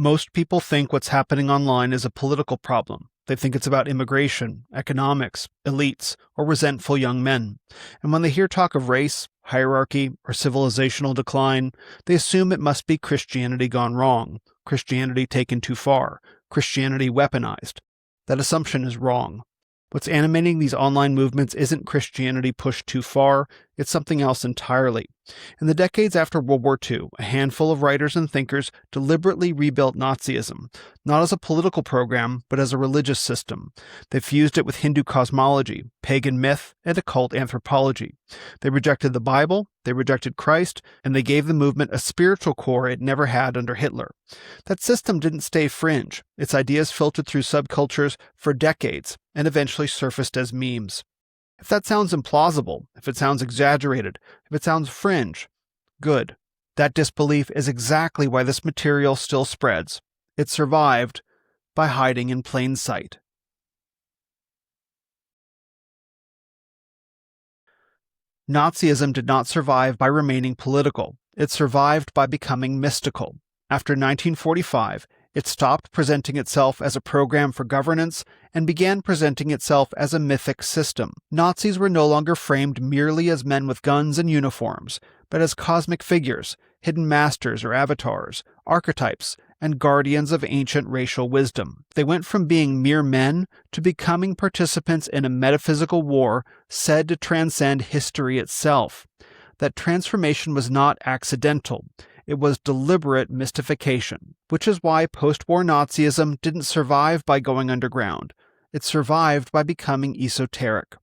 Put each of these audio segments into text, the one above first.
Most people think what's happening online is a political problem. They think it's about immigration, economics, elites, or resentful young men. And when they hear talk of race, hierarchy, or civilizational decline, they assume it must be Christianity gone wrong, Christianity taken too far, Christianity weaponized. That assumption is wrong. What's animating these online movements isn't Christianity pushed too far, it's something else entirely. In the decades after World War II, a handful of writers and thinkers deliberately rebuilt Nazism, not as a political program, but as a religious system. They fused it with Hindu cosmology, pagan myth, and occult anthropology. They rejected the Bible, they rejected Christ, and they gave the movement a spiritual core it never had under Hitler. That system didn't stay fringe. Its ideas filtered through subcultures for decades, and eventually surfaced as memes. If that sounds implausible, if it sounds exaggerated, if it sounds fringe, good. That disbelief is exactly why this material still spreads. It survived by hiding in plain sight. Nazism did not survive by remaining political. It survived by becoming mystical. After 1945, it stopped presenting itself as a program for governance and began presenting itself as a mythic system. Nazis were no longer framed merely as men with guns and uniforms, but as cosmic figures, hidden masters or avatars, archetypes, and guardians of ancient racial wisdom. They went from being mere men to becoming participants in a metaphysical war said to transcend history itself. That transformation was not accidental. It was deliberate mystification, which is why post-war Nazism didn't survive by going underground. It survived by becoming esoteric.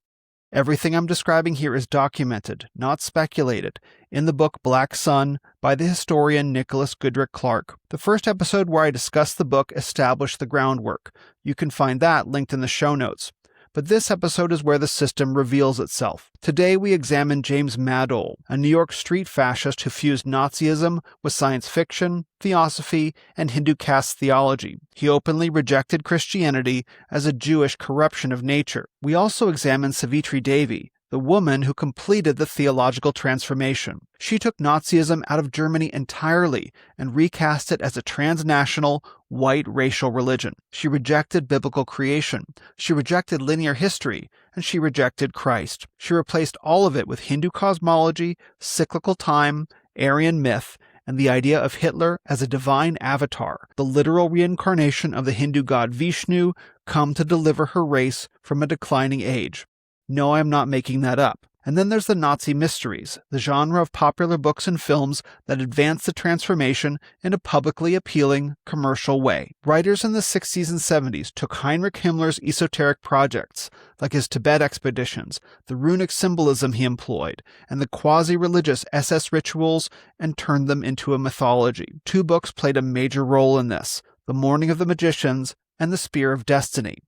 Everything I'm describing here is documented, not speculated, in the book Black Sun by the historian Nicholas Goodrick-Clarke. The first episode where I discuss the book established the groundwork. You can find that linked in the show notes. But this episode is where the system reveals itself. Today we examine James Madole, a New York street fascist who fused Nazism with science fiction, theosophy, and Hindu caste theology. He openly rejected Christianity as a Jewish corruption of nature. We also examine Savitri Devi, the woman who completed the theological transformation. She took Nazism out of Germany entirely and recast it as a transnational, white racial religion. She rejected biblical creation. She rejected linear history, and she rejected Christ. She replaced all of it with Hindu cosmology, cyclical time, Aryan myth, and the idea of Hitler as a divine avatar, the literal reincarnation of the Hindu god Vishnu, come to deliver her race from a declining age. No, I'm not making that up. And then there's the Nazi mysteries, the genre of popular books and films that advance the transformation in a publicly appealing, commercial way. Writers in the 60s and 70s took Heinrich Himmler's esoteric projects, like his Tibet expeditions, the runic symbolism he employed, and the quasi-religious SS rituals, and turned them into a mythology. Two books played a major role in this, The Morning of the Magicians and The Spear of Destiny.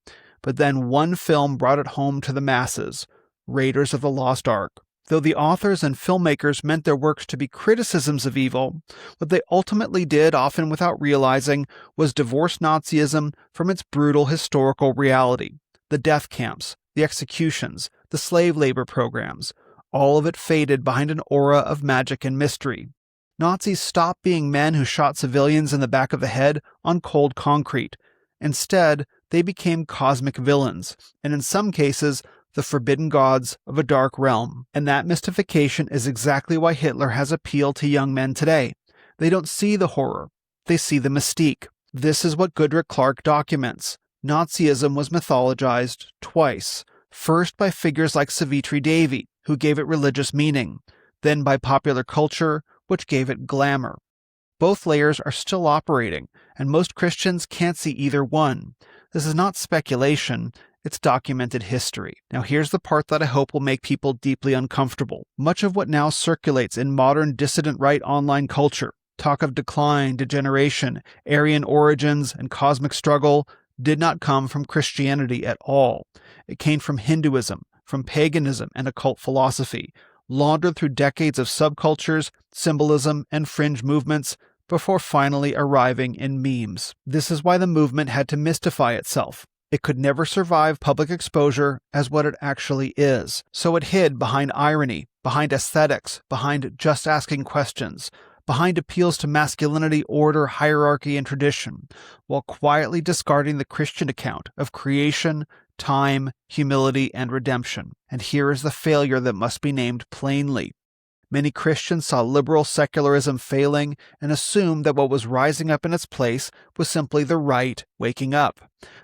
But then one film brought it home to the masses, Raiders of the Lost Ark. Though the authors and filmmakers meant their works to be criticisms of evil, what they ultimately did, often without realizing, was divorce Nazism from its brutal historical reality. The death camps, the executions, the slave labor programs, all of it faded behind an aura of magic and mystery. Nazis stopped being men who shot civilians in the back of the head on cold concrete. Instead, they became cosmic villains, and in some cases, the forbidden gods of a dark realm. And that mystification is exactly why Hitler has appealed to young men today. They don't see the horror, they see the mystique. This is what Goodrick-Clarke documents. Nazism was mythologized twice. First by figures like Savitri Devi, who gave it religious meaning. Then by popular culture, which gave it glamour. Both layers are still operating, and most Christians can't see either one. This is not speculation, it's documented history. Now here's the part that I hope will make people deeply uncomfortable. Much of what now circulates in modern dissident right online culture, talk of decline, degeneration, Aryan origins, and cosmic struggle, did not come from Christianity at all. It came from Hinduism, from paganism and occult philosophy, laundered through decades of subcultures, symbolism, and fringe movements, before finally arriving in memes. This is why the movement had to mystify itself. It could never survive public exposure as what it actually is. So it hid behind irony, behind aesthetics, behind just asking questions, behind appeals to masculinity, order, hierarchy, and tradition, while quietly discarding the Christian account of creation, time, humility, and redemption. And here is the failure that must be named plainly. Many Christians saw liberal secularism failing and assumed that what was rising up in its place was simply the right waking up.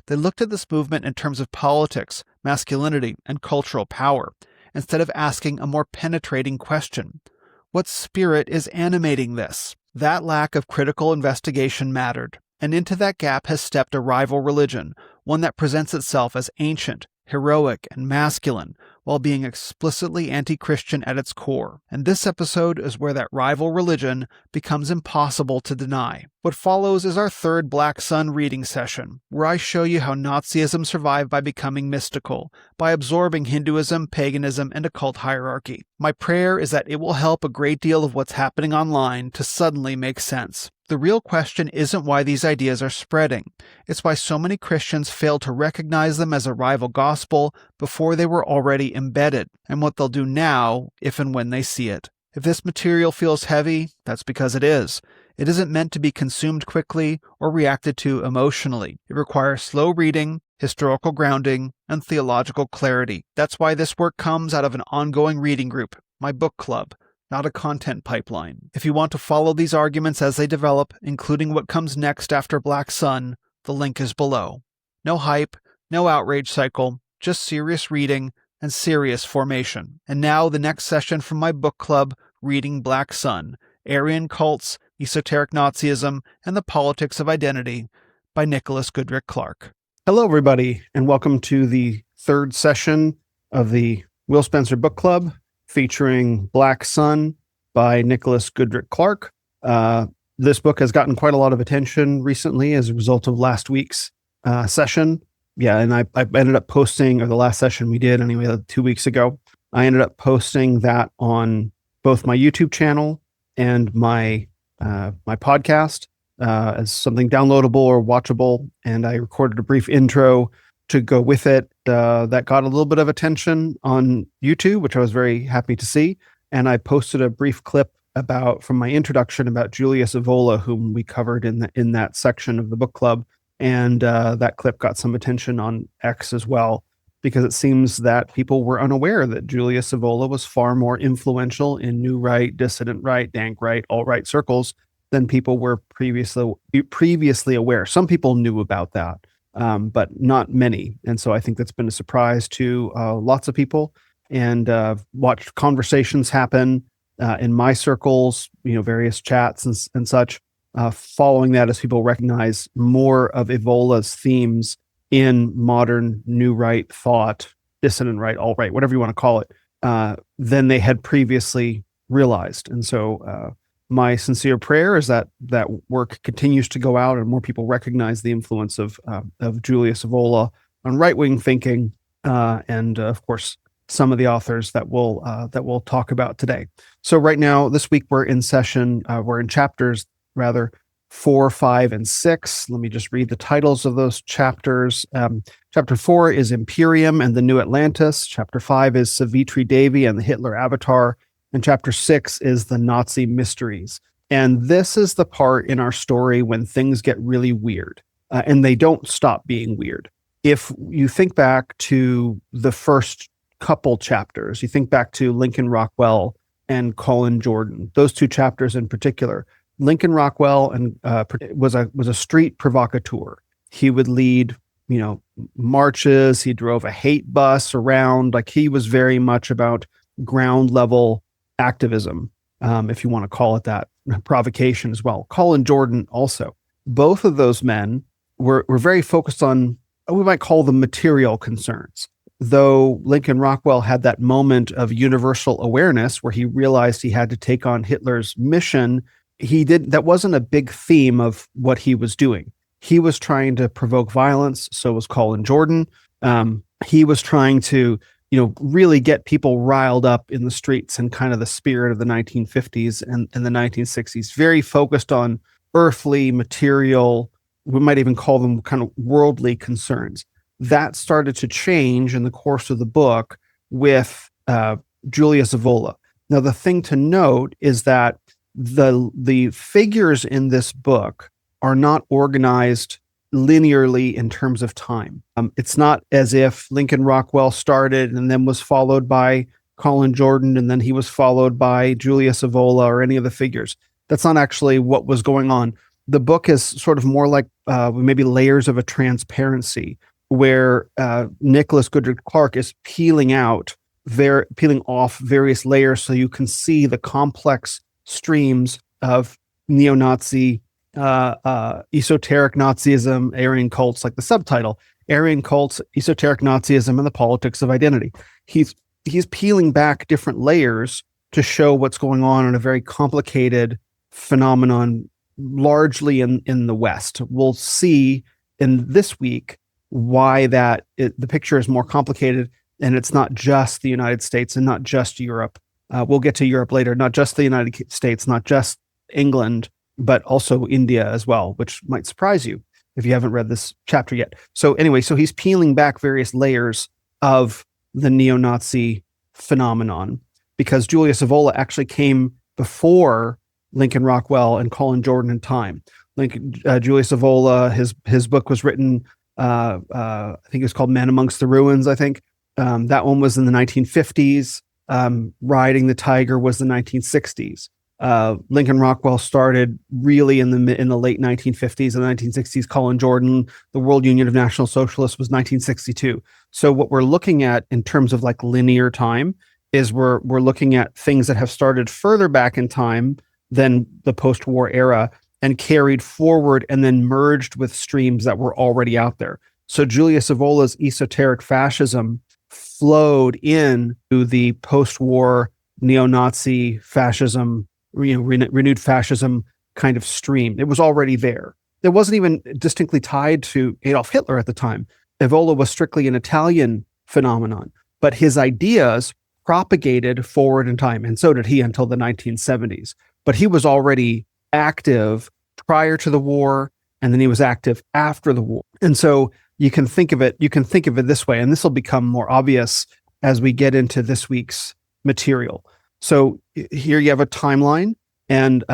They looked at this movement in terms of politics, masculinity, and cultural power, instead of asking a more penetrating question. What spirit is animating this? That lack of critical investigation mattered, and into that gap has stepped a rival religion, one that presents itself as ancient, heroic, and masculine, while being explicitly anti-Christian at its core. And this episode is where that rival religion becomes impossible to deny. What follows is our third Black Sun reading session, where I show you how Nazism survived by becoming mystical, by absorbing Hinduism, paganism, and occult hierarchy. My prayer is that it will help a great deal of what's happening online to suddenly make sense. The real question isn't why these ideas are spreading. It's why so many Christians fail to recognize them as a rival gospel before they were already embedded, and what they'll do now if and when they see it. If this material feels heavy, that's because it is. It isn't meant to be consumed quickly or reacted to emotionally. It requires slow reading, historical grounding, and theological clarity. That's why this work comes out of an ongoing reading group, my book club, not a content pipeline. If you want to follow these arguments as they develop, including what comes next after Black Sun, the link is below. No hype, no outrage cycle, just serious reading and serious formation. And now the next session from my book club, Reading Black Sun, Aryan Cults, Esoteric Nazism, and the Politics of Identity by Nicholas Goodrick-Clarke. Hello, everybody, and welcome to the third session of the Will Spencer Book Club, featuring Black Sun by Nicholas Goodrick-Clarke. This book has gotten quite a lot of attention recently as a result of last week's session. Yeah, and I ended up posting, or the last session we did anyway, 2 weeks ago, I ended up posting that on both my YouTube channel and my podcast as something downloadable or watchable, and I recorded a brief intro to go with it that got a little bit of attention on YouTube, which I was very happy to see. And I posted a brief clip from my introduction about Julius Evola, whom we covered in that section of the book club. And that clip got some attention on X as well, because it seems that people were unaware that Julius Evola was far more influential in New Right, Dissident Right, Dank Right, alt-right circles than people were previously aware. Some people knew about that, but not many. And so I think that's been a surprise to lots of people, and watched conversations happen in my circles, various chats and such, following that as people recognize more of Evola's themes in modern New Right thought, Dissident Right, alt-right, whatever you want to call it, than they had previously realized. And so my sincere prayer is that that work continues to go out and more people recognize the influence of Julius Evola on right-wing thinking, and of course some of the authors that we'll talk about today. So right now, this week we're in chapters 4, 5, and 6. Let me just read the titles of those chapters. Chapter 4 is Imperium and the New Atlantis. Chapter 5 is Savitri Devi and the Hitler Avatar. And chapter 6 is the Nazi Mysteries. And this is the part in our story when things get really weird, and they don't stop being weird. If you think back to the first couple chapters, you think back to Lincoln Rockwell and Colin Jordan, those two chapters in particular. Lincoln Rockwell was a street provocateur. He would lead, marches. He drove a hate bus around. Like, he was very much about ground level activism, if you want to call it that, provocation as well. Colin Jordan also. Both of those men were very focused on, we might call them material concerns. Though Lincoln Rockwell had that moment of universal awareness where he realized he had to take on Hitler's mission, that wasn't a big theme of what he was doing. He was trying to provoke violence. So was Colin Jordan. He was trying to, really get people riled up in the streets and kind of the spirit of the 1950s and the 1960s, very focused on earthly, material, we might even call them kind of worldly concerns. That started to change in the course of the book with Julius Evola. Now, the thing to note is that the figures in this book are not organized linearly in terms of time. It's not as if Lincoln Rockwell started and then was followed by Colin Jordan, and then he was followed by Julius Evola or any of the figures. That's not actually what was going on. The book is sort of more like maybe layers of a transparency, where Nicholas Goodrick-Clarke is peeling off various layers so you can see the complex streams of neo-Nazi, esoteric Nazism, Aryan cults, like the subtitle, Aryan cults, esoteric Nazism, and the politics of identity. He's peeling back different layers to show what's going on in a very complicated phenomenon, largely in the West. We'll see in this week why the picture is more complicated, and it's not just the United States and not just Europe. We'll get to Europe later, not just the United States, not just England, but also India as well, which might surprise you if you haven't read this chapter yet. So anyway, so he's peeling back various layers of the neo-Nazi phenomenon, because Julius Evola actually came before Lincoln Rockwell and Colin Jordan in time. Julius Evola, his book was written, I think it was called Man Amongst the Ruins, I think. That one was in the 1950s. Riding the Tiger was the 1960s. Lincoln Rockwell started really in the late 1950s and 1960s. Colin Jordan, the World Union of National Socialists, was 1962. So what we're looking at in terms of like linear time is we're looking at things that have started further back in time than the post-war era and carried forward and then merged with streams that were already out there. So Julius Evola's esoteric fascism flowed into the post-war neo-Nazi fascism, renewed fascism kind of stream. It was already there. It wasn't even distinctly tied to Adolf Hitler at the time. Evola was strictly an Italian phenomenon, but his ideas propagated forward in time, and so did he until the 1970s. But he was already active prior to the war, and then he was active after the war. And so you can think of it this way, and this will become more obvious as we get into this week's material. So here you have a timeline, and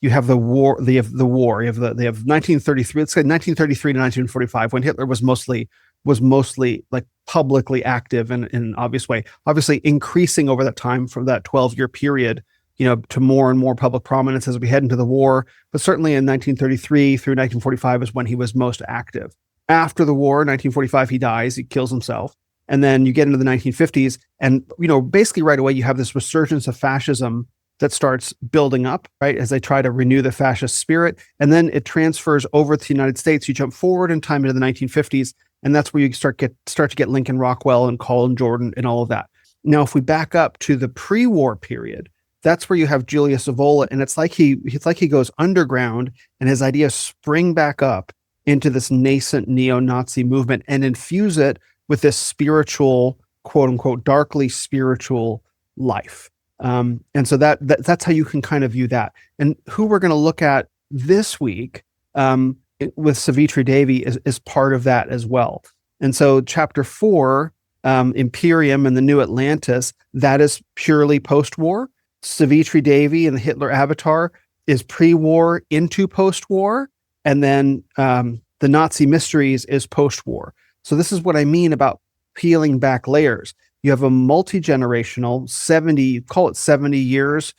you have the war. They have 1933. Let's say 1933 to 1945, when Hitler was mostly like publicly active in an obvious way. Obviously, increasing over that time from that 12-year period, to more and more public prominence as we head into the war. But certainly in 1933 through 1945 is when he was most active. After the war, 1945, he dies. He kills himself. And then you get into the 1950s, and basically right away you have this resurgence of fascism that starts building up, right, as they try to renew the fascist spirit. And then it transfers over to the United States. You jump forward in time into the 1950s, and that's where you start to get Lincoln Rockwell and Colin Jordan and all of that. Now, if we back up to the pre-war period, that's where you have Julius Evola, and it's like he goes underground, and his ideas spring back up into this nascent neo-Nazi movement and infuse it with this spiritual, quote unquote, darkly spiritual life. And so that's how you can kind of view that. And who we're going to look at this week with Savitri Devi is part of that as well. And so chapter 4, Imperium and the New Atlantis, that is purely post-war. Savitri Devi and the Hitler Avatar is pre-war into post-war. And then the Nazi Mysteries is post-war. So this is what I mean about peeling back layers. You have a multi-generational 70 years,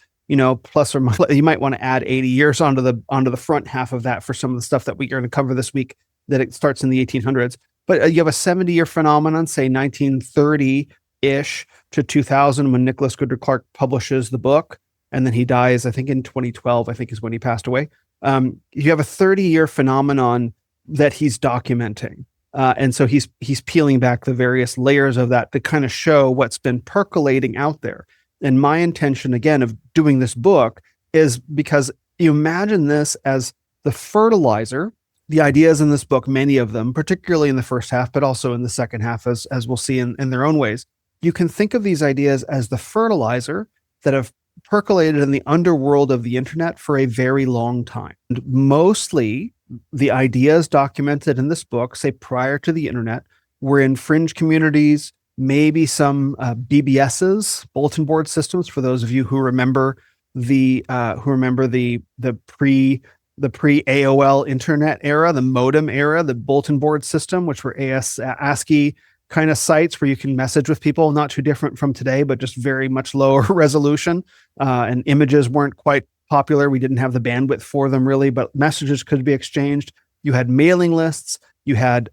plus or minus. You might want to add 80 years onto the front half of that for some of the stuff that we're going to cover this week, that it starts in the 1800s. But you have a 70-year phenomenon, say 1930-ish to 2000, when Nicholas Goodrick-Clarke publishes the book, and then he dies, I think in 2012, I think is when he passed away. You have a 30-year phenomenon that he's documenting. And so he's peeling back the various layers of that to kind of show what's been percolating out there. And my intention, again, of doing this book is because you imagine this as the fertilizer. The ideas in this book, many of them, particularly in the first half, but also in the second half, as we'll see in their own ways, you can think of these ideas as the fertilizer that have percolated in the underworld of the internet for a very long time. And mostly the ideas documented in this book, say prior to the internet, were in fringe communities, maybe some BBSs, bulletin board systems, for those of you who remember who remember the pre AOL internet era, the modem era, the bulletin board system, which were ASCII kind of sites where you can message with people, not too different from today, but just very much lower resolution. And images weren't quite popular. We didn't have the bandwidth for them really, but messages could be exchanged. You had mailing lists. You had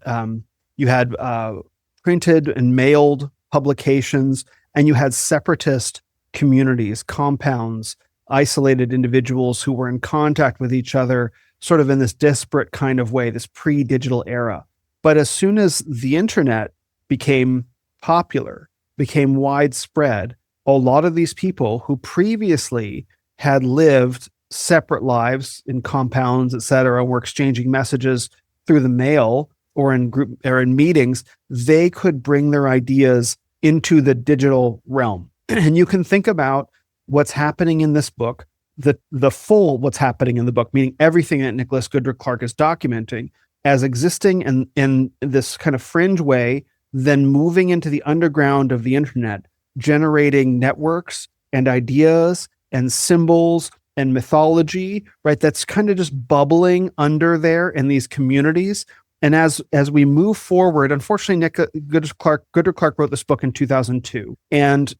printed and mailed publications, and you had separatist communities, compounds, isolated individuals who were in contact with each other, sort of in this disparate kind of way, this pre-digital era. But as soon as the internet became popular, became widespread, a lot of these people who previously had lived separate lives in compounds, et cetera, were exchanging messages through the mail or in group or in meetings, they could bring their ideas into the digital realm. And you can think about what's happening in this book, the full what's happening in the book, meaning everything that Nicholas Goodrick-Clarke is documenting as existing in this kind of fringe way, then moving into the underground of the internet, generating networks and ideas and symbols and mythology, right? That's kind of just bubbling under there in these communities. And as we move forward, unfortunately, Nick Goodrick-Clarke wrote this book in 2002. And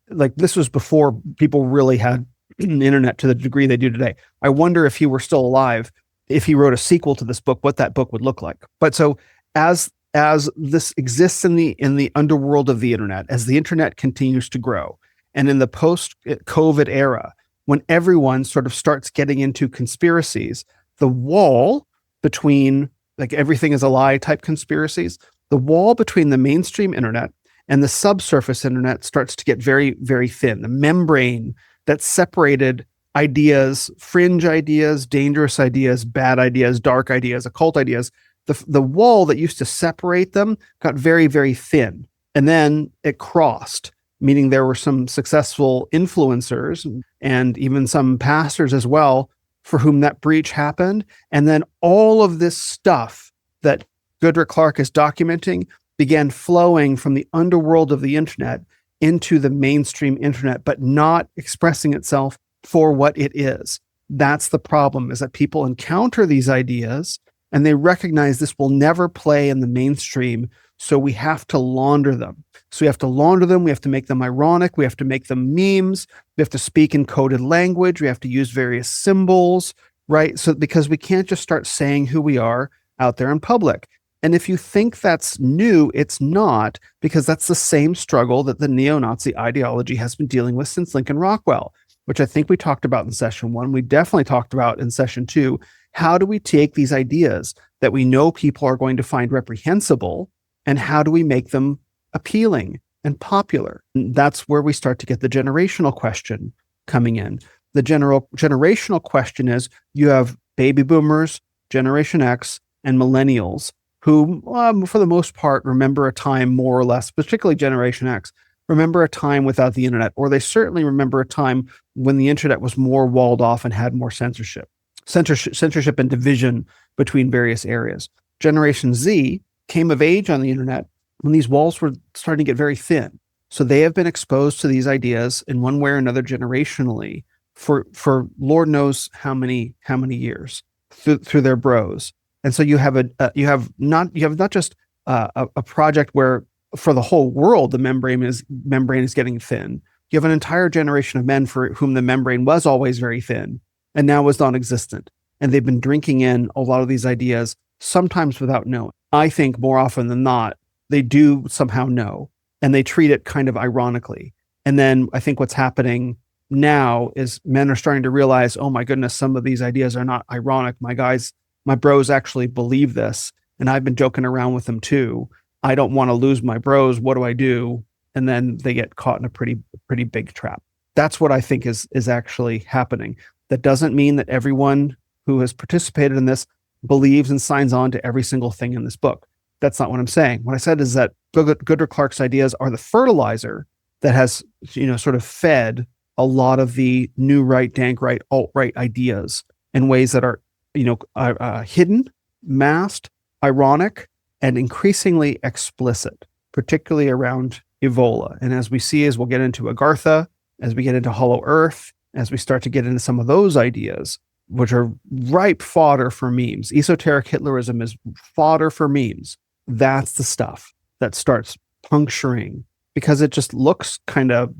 this was before people really had the internet to the degree they do today. I wonder if he were still alive, if he wrote a sequel to this book, what that book would look like. But so as this exists in the underworld of the internet, as the internet continues to grow, and in the post-COVID era, when everyone sort of starts getting into conspiracies, the wall between everything is a lie type conspiracies, the wall between the mainstream internet and the subsurface internet starts to get very, very thin. The membrane that separated ideas, fringe ideas, dangerous ideas, bad ideas, dark ideas, occult ideas, the wall that used to separate them got very, very thin. And then it crossed, meaning there were some successful influencers and even some pastors as well for whom that breach happened. And then all of this stuff that Goodrick-Clarke is documenting began flowing from the underworld of the internet into the mainstream internet, but not expressing itself for what it is. That's the problem, is that people encounter these ideas and they recognize this will never play in the mainstream, so we have to launder them. So we have to launder them, we have to make them ironic, we have to make them memes, we have to speak in coded language, we have to use various symbols, right? So because we can't just start saying who we are out there in public. And if you think that's new, it's not, because that's the same struggle that the neo-Nazi ideology has been dealing with since Lincoln Rockwell, which I think we talked about in session 1. We definitely talked about in session 2. How do we take these ideas that we know people are going to find reprehensible, and how do we make them appealing and popular? And that's where we start to get the generational question coming in. The generational question is, you have baby boomers, Generation X, and millennials who, for the most part, remember a time more or less, particularly Generation X, remember a time without the internet, or they certainly remember a time when the internet was more walled off and had more censorship and division between various areas. Generation Z came of age on the internet when these walls were starting to get very thin. So they have been exposed to these ideas in one way or another generationally for Lord knows how many years through their bros. And so you have not just a project where for the whole world the membrane is getting thin. You have an entire generation of men for whom the membrane was always very thin and now is non-existent. And they've been drinking in a lot of these ideas, sometimes without knowing. I think more often than not, they do somehow know, and they treat it kind of ironically. And then I think what's happening now is men are starting to realize, oh my goodness, some of these ideas are not ironic. My bros actually believe this, and I've been joking around with them too. I don't want to lose my bros. What do I do? And then they get caught in a pretty big trap. That's what I think is actually happening. That doesn't mean that everyone who has participated in this believes and signs on to every single thing in this book. That's not what I'm saying. What I said is that Goodrick-Clarke's ideas are the fertilizer that has, sort of fed a lot of the new right, dank right, alt-right ideas in ways that are, hidden, masked, ironic, and increasingly explicit, particularly around Evola. And as we'll get into Agartha, as we get into Hollow Earth, as we start to get into some of those ideas, which are ripe fodder for memes. Esoteric Hitlerism is fodder for memes. That's the stuff that starts puncturing, because it just looks kind of,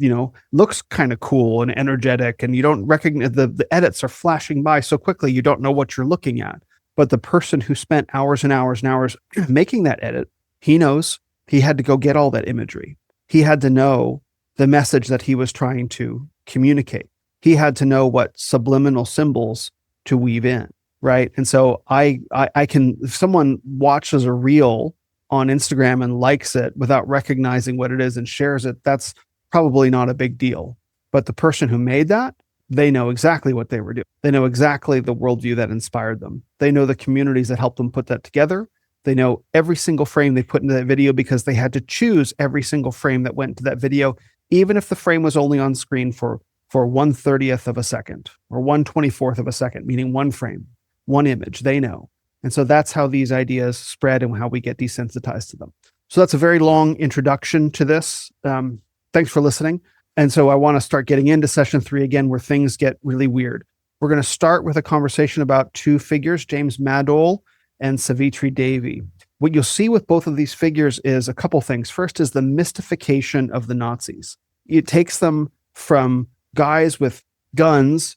cool and energetic, and you don't recognize the edits are flashing by so quickly you don't know what you're looking at. But the person who spent hours and hours and hours making that edit, he knows he had to go get all that imagery. He had to know the message that he was trying to communicate. He had to know what subliminal symbols to weave in, right? And so I can, if someone watches a reel on Instagram and likes it without recognizing what it is and shares it, that's probably not a big deal. But the person who made that, they know exactly what they were doing. They know exactly the worldview that inspired them. They know the communities that helped them put that together. They know every single frame they put into that video because they had to choose every single frame that went into that video, even if the frame was only on screen for 1/30th of a second or 1/24th of a second, meaning one frame, one image. They know. And so that's how these ideas spread and how we get desensitized to them. So that's a very long introduction to this. Thanks for listening. And so I want to start getting into session 3 again, where things get really weird. We're going to start with a conversation about two figures, James Madole and Savitri Devi. What you'll see with both of these figures is a couple things. First is the mystification of the Nazis. It takes them from guys with guns,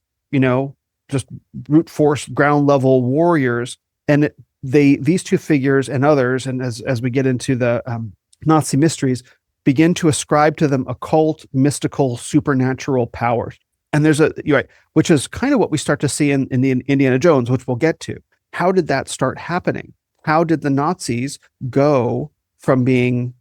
just brute force, ground level warriors, and these two figures and others, and as we get into the Nazi mysteries, begin to ascribe to them occult, mystical, supernatural powers. And you're right, which is kind of what we start to see in the Indiana Jones, which we'll get to. How did that start happening? How did the Nazis go from being,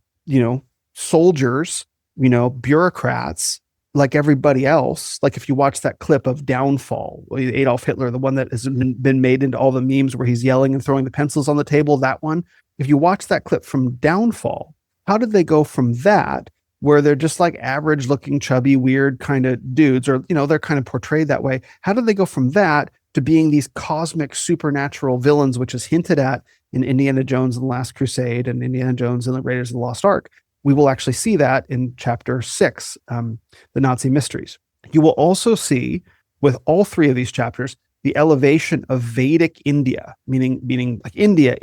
soldiers, bureaucrats like everybody else? Like if you watch that clip of Downfall, Adolf Hitler, the one that has been made into all the memes where he's yelling and throwing the pencils on the table, that one. If you watch that clip from Downfall, how did they go from that, where they're just like average looking, chubby, weird kind of dudes, or, they're kind of portrayed that way. How did they go from that to being these cosmic supernatural villains, which is hinted at in Indiana Jones and the Last Crusade and Indiana Jones and the Raiders of the Lost Ark? We will actually see that in chapter 6, the Nazi mysteries. You will also see with all 3 of these chapters, the elevation of Vedic India, meaning like India,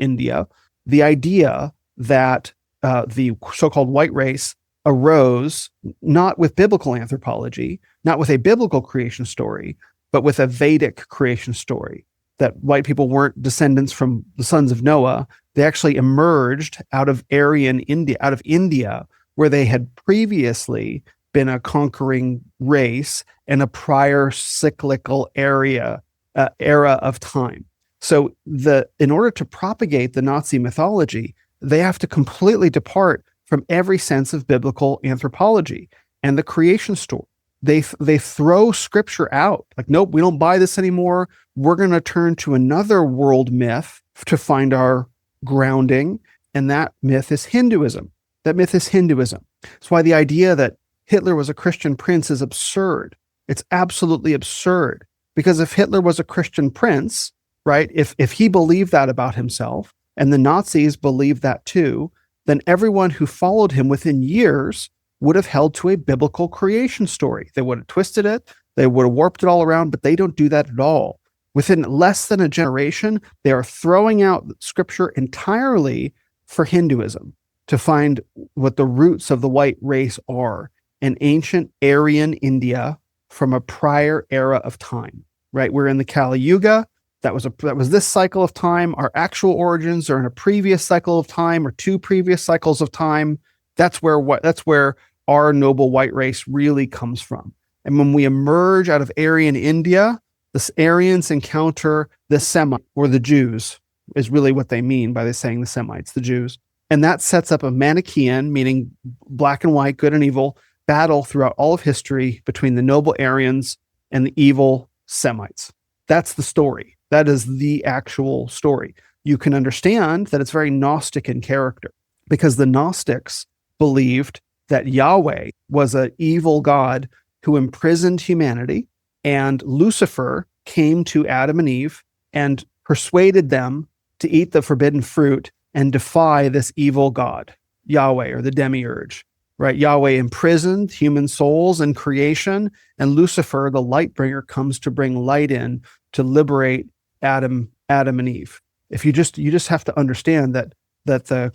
the idea that the so-called white race arose not with biblical anthropology, not with a biblical creation story, but with a Vedic creation story, that white people weren't descendants from the sons of Noah. They actually emerged out of Aryan India, out of India, where they had previously been a conquering race in a prior cyclical era of time. So in order to propagate the Nazi mythology, they have to completely depart from every sense of biblical anthropology and the creation story. They throw scripture out. Like, nope, we don't buy this anymore. We're going to turn to another world myth to find our grounding. And that myth is Hinduism. That's why the idea that Hitler was a Christian prince is absurd. It's absolutely absurd. Because if Hitler was a Christian prince, right, if he believed that about himself, and the Nazis believed that too, then everyone who followed him within years would have held to a biblical creation story. They would have twisted it, they would have warped it all around, but they don't do that at all. Within less than a generation, they are throwing out scripture entirely for Hinduism to find what the roots of the white race are in ancient Aryan India from a prior era of time, right? We're in the Kali Yuga. That was this cycle of time. Our actual origins are in a previous cycle of time or 2 previous cycles of time. That's where our noble white race really comes from. And when we emerge out of Aryan India, the Aryans encounter the Semites, or the Jews, is really what they mean by saying the Semites, the Jews. And that sets up a Manichaean, meaning black and white, good and evil, battle throughout all of history between the noble Aryans and the evil Semites. That's the story. That is the actual story. You can understand that it's very Gnostic in character, because the Gnostics believed that Yahweh was an evil God who imprisoned humanity, and Lucifer came to Adam and Eve and persuaded them to eat the forbidden fruit and defy this evil God, Yahweh, or the demiurge. right? Yahweh imprisoned human souls in creation, and Lucifer, the light bringer, comes to bring light in to liberate Adam and Eve. If you just have to understand that the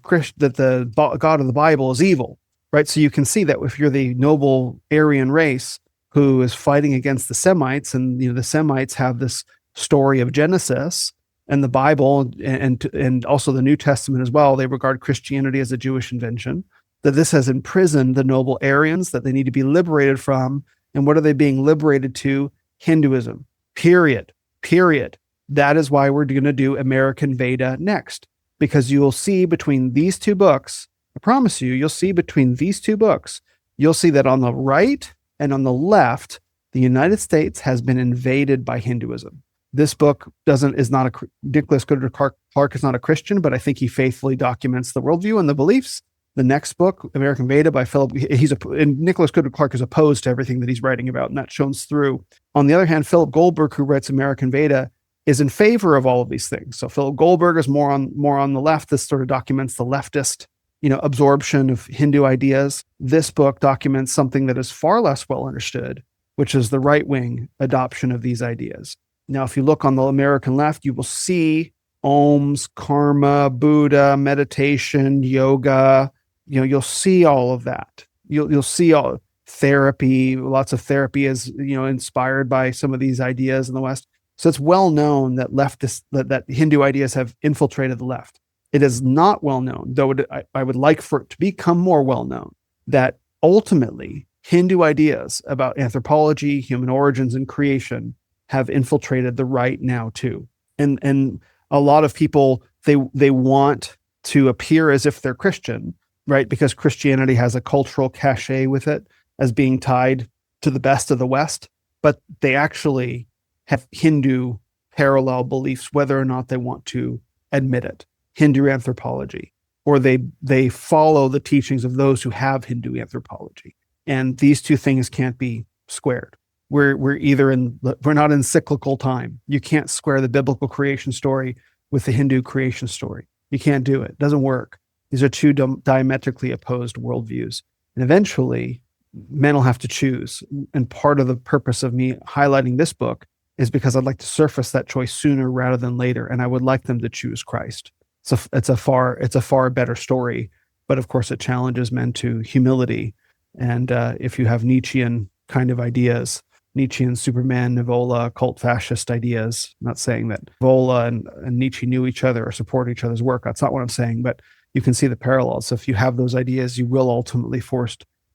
God of the Bible is evil, right? So you can see that if you're the noble Aryan race who is fighting against the Semites, and the Semites have this story of Genesis and the Bible and also the New Testament as well, they regard Christianity as a Jewish invention, that this has imprisoned the noble Aryans that they need to be liberated from. And what are they being liberated to? Hinduism, period. That is why we're going to do American Veda next, because you will see between these two books, I promise you, you'll see between these two books, you'll see that on the right and on the left, the United States has been invaded by Hinduism. This book Nicholas Goodrick-Clarke is not a Christian, but I think he faithfully documents the worldview and the beliefs. The next book, American Veda by and Nicholas Goodrick-Clarke is opposed to everything that he's writing about, and that shows through. On the other hand, Philip Goldberg, who writes American Veda, is in favor of all of these things. So Philip Goldberg is more on the left. This sort of documents the leftist, absorption of Hindu ideas. This book documents something that is far less well understood, which is the right-wing adoption of these ideas. Now, if you look on the American left, you will see ohms, karma, Buddha, meditation, yoga. You'll see all of that. You'll see all therapy. Lots of therapy is inspired by some of these ideas in the West. So it's well known that that Hindu ideas have infiltrated the left. It is not well known, though I would like for it to become more well known, that ultimately Hindu ideas about anthropology, human origins, and creation have infiltrated the right now too. And a lot of people, they want to appear as if they're Christian, right? Because Christianity has a cultural cachet with it as being tied to the best of the West, but they actually have Hindu parallel beliefs, whether or not they want to admit it. Hindu anthropology, or they follow the teachings of those who have Hindu anthropology. And these two things can't be squared. We're not in cyclical time. You can't square the biblical creation story with the Hindu creation story. You can't do it. It doesn't work. These are two diametrically opposed worldviews. And eventually, men will have to choose. And part of the purpose of me highlighting this book is because I'd like to surface that choice sooner rather than later. And I would like them to choose Christ. So it's a far better story. But of course, it challenges men to humility. And if you have Nietzschean kind of ideas, Nietzschean Superman, Nivola, cult fascist ideas. I'm not saying that Nivola and Nietzsche knew each other or support each other's work. That's not what I'm saying, but you can see the parallels. So if you have those ideas, you will ultimately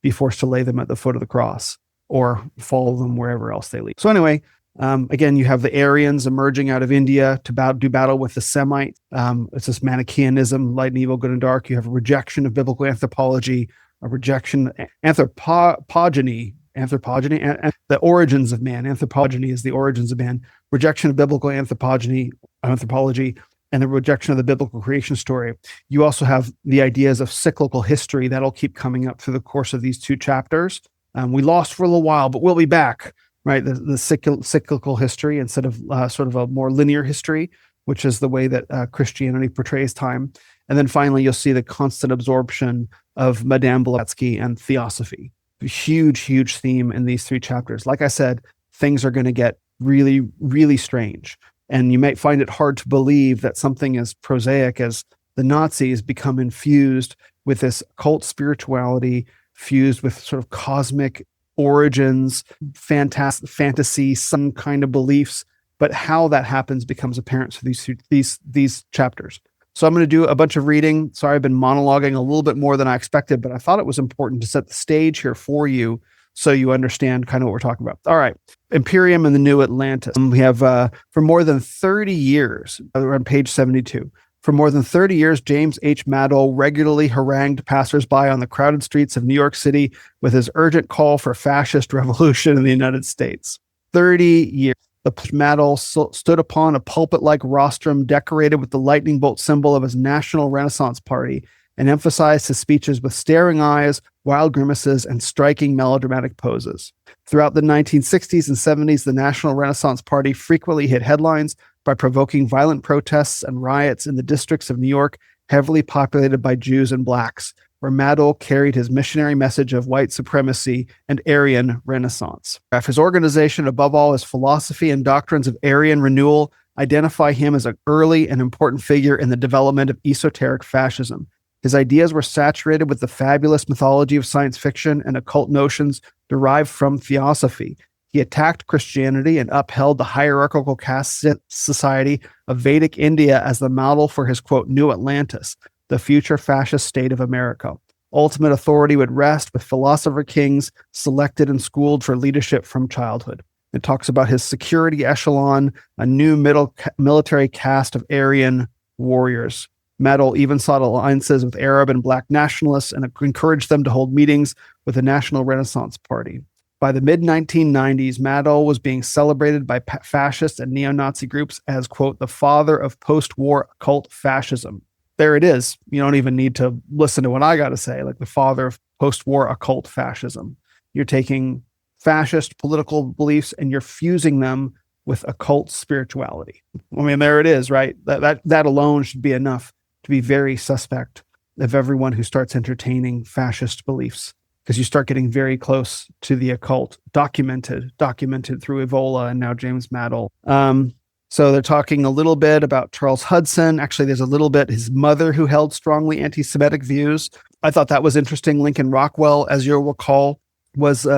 be forced to lay them at the foot of the cross or follow them wherever else they lead. So anyway, again, you have the Aryans emerging out of India to do battle with the Semites. It's this Manichaeanism, light and evil, good and dark. You have a rejection of biblical anthropology, a rejection, anthropogeny, the origins of man. Anthropogeny is the origins of man. Rejection of biblical anthropology, and the rejection of the biblical creation story. You also have the ideas of cyclical history that'll keep coming up through the course of these two chapters. We lost for a little while, but we'll be back, right? The cyclical history instead of sort of a more linear history, which is the way that Christianity portrays time. And then finally, you'll see the constant absorption of Madame Blavatsky and theosophy. Huge theme in these three chapters. Like I said, things are going to get really, really strange. And you might find it hard to believe that something as prosaic as the Nazis become infused with this occult spirituality, fused with sort of cosmic origins, fantasy, some kind of beliefs. But how that happens becomes apparent through these chapters. So I'm going to do a bunch of reading. Sorry, I've been monologuing a little bit more than I expected, but I thought it was important to set the stage here for you so you understand kind of what we're talking about. All right. Imperium and the New Atlantis. We have, for more than 30 years, we're on page 72. For more than 30 years, James H. Madole regularly harangued passersby on the crowded streets of New York City with his urgent call for fascist revolution in the United States. 30 years. The Madole stood upon a pulpit-like rostrum decorated with the lightning bolt symbol of his National Renaissance Party and emphasized his speeches with staring eyes, wild grimaces, and striking melodramatic poses. Throughout the 1960s and 70s, the National Renaissance Party frequently hit headlines by provoking violent protests and riots in the districts of New York heavily populated by Jews and blacks, where Madole carried his missionary message of white supremacy and Aryan Renaissance. His organization, above all, his philosophy and doctrines of Aryan renewal identify him as an early and important figure in the development of esoteric fascism. His ideas were saturated with the fabulous mythology of science fiction and occult notions derived from theosophy. He attacked Christianity and upheld the hierarchical caste society of Vedic India as the model for his, quote, New Atlantis, the future fascist state of America. Ultimate authority would rest with philosopher kings selected and schooled for leadership from childhood. It talks about his security echelon, a new military caste of Aryan warriors. Madole even sought alliances with Arab and Black nationalists and encouraged them to hold meetings with the National Renaissance Party. By the mid-1990s, Madole was being celebrated by fascist and neo-Nazi groups as, quote, the father of post-war occult fascism. There it is. You don't even need to listen to what I got to say, like the father of post-war occult fascism. You're taking fascist political beliefs and you're fusing them with occult spirituality. I mean, there it is, right? That alone should be enough to be very suspect of everyone who starts entertaining fascist beliefs, because you start getting very close to the occult, documented through Evola and now James Madole. So they're talking a little bit about Charles Hudson. Actually, there's a little bit his mother, who held strongly anti-Semitic views. I thought that was interesting. Lincoln Rockwell, as you'll recall, was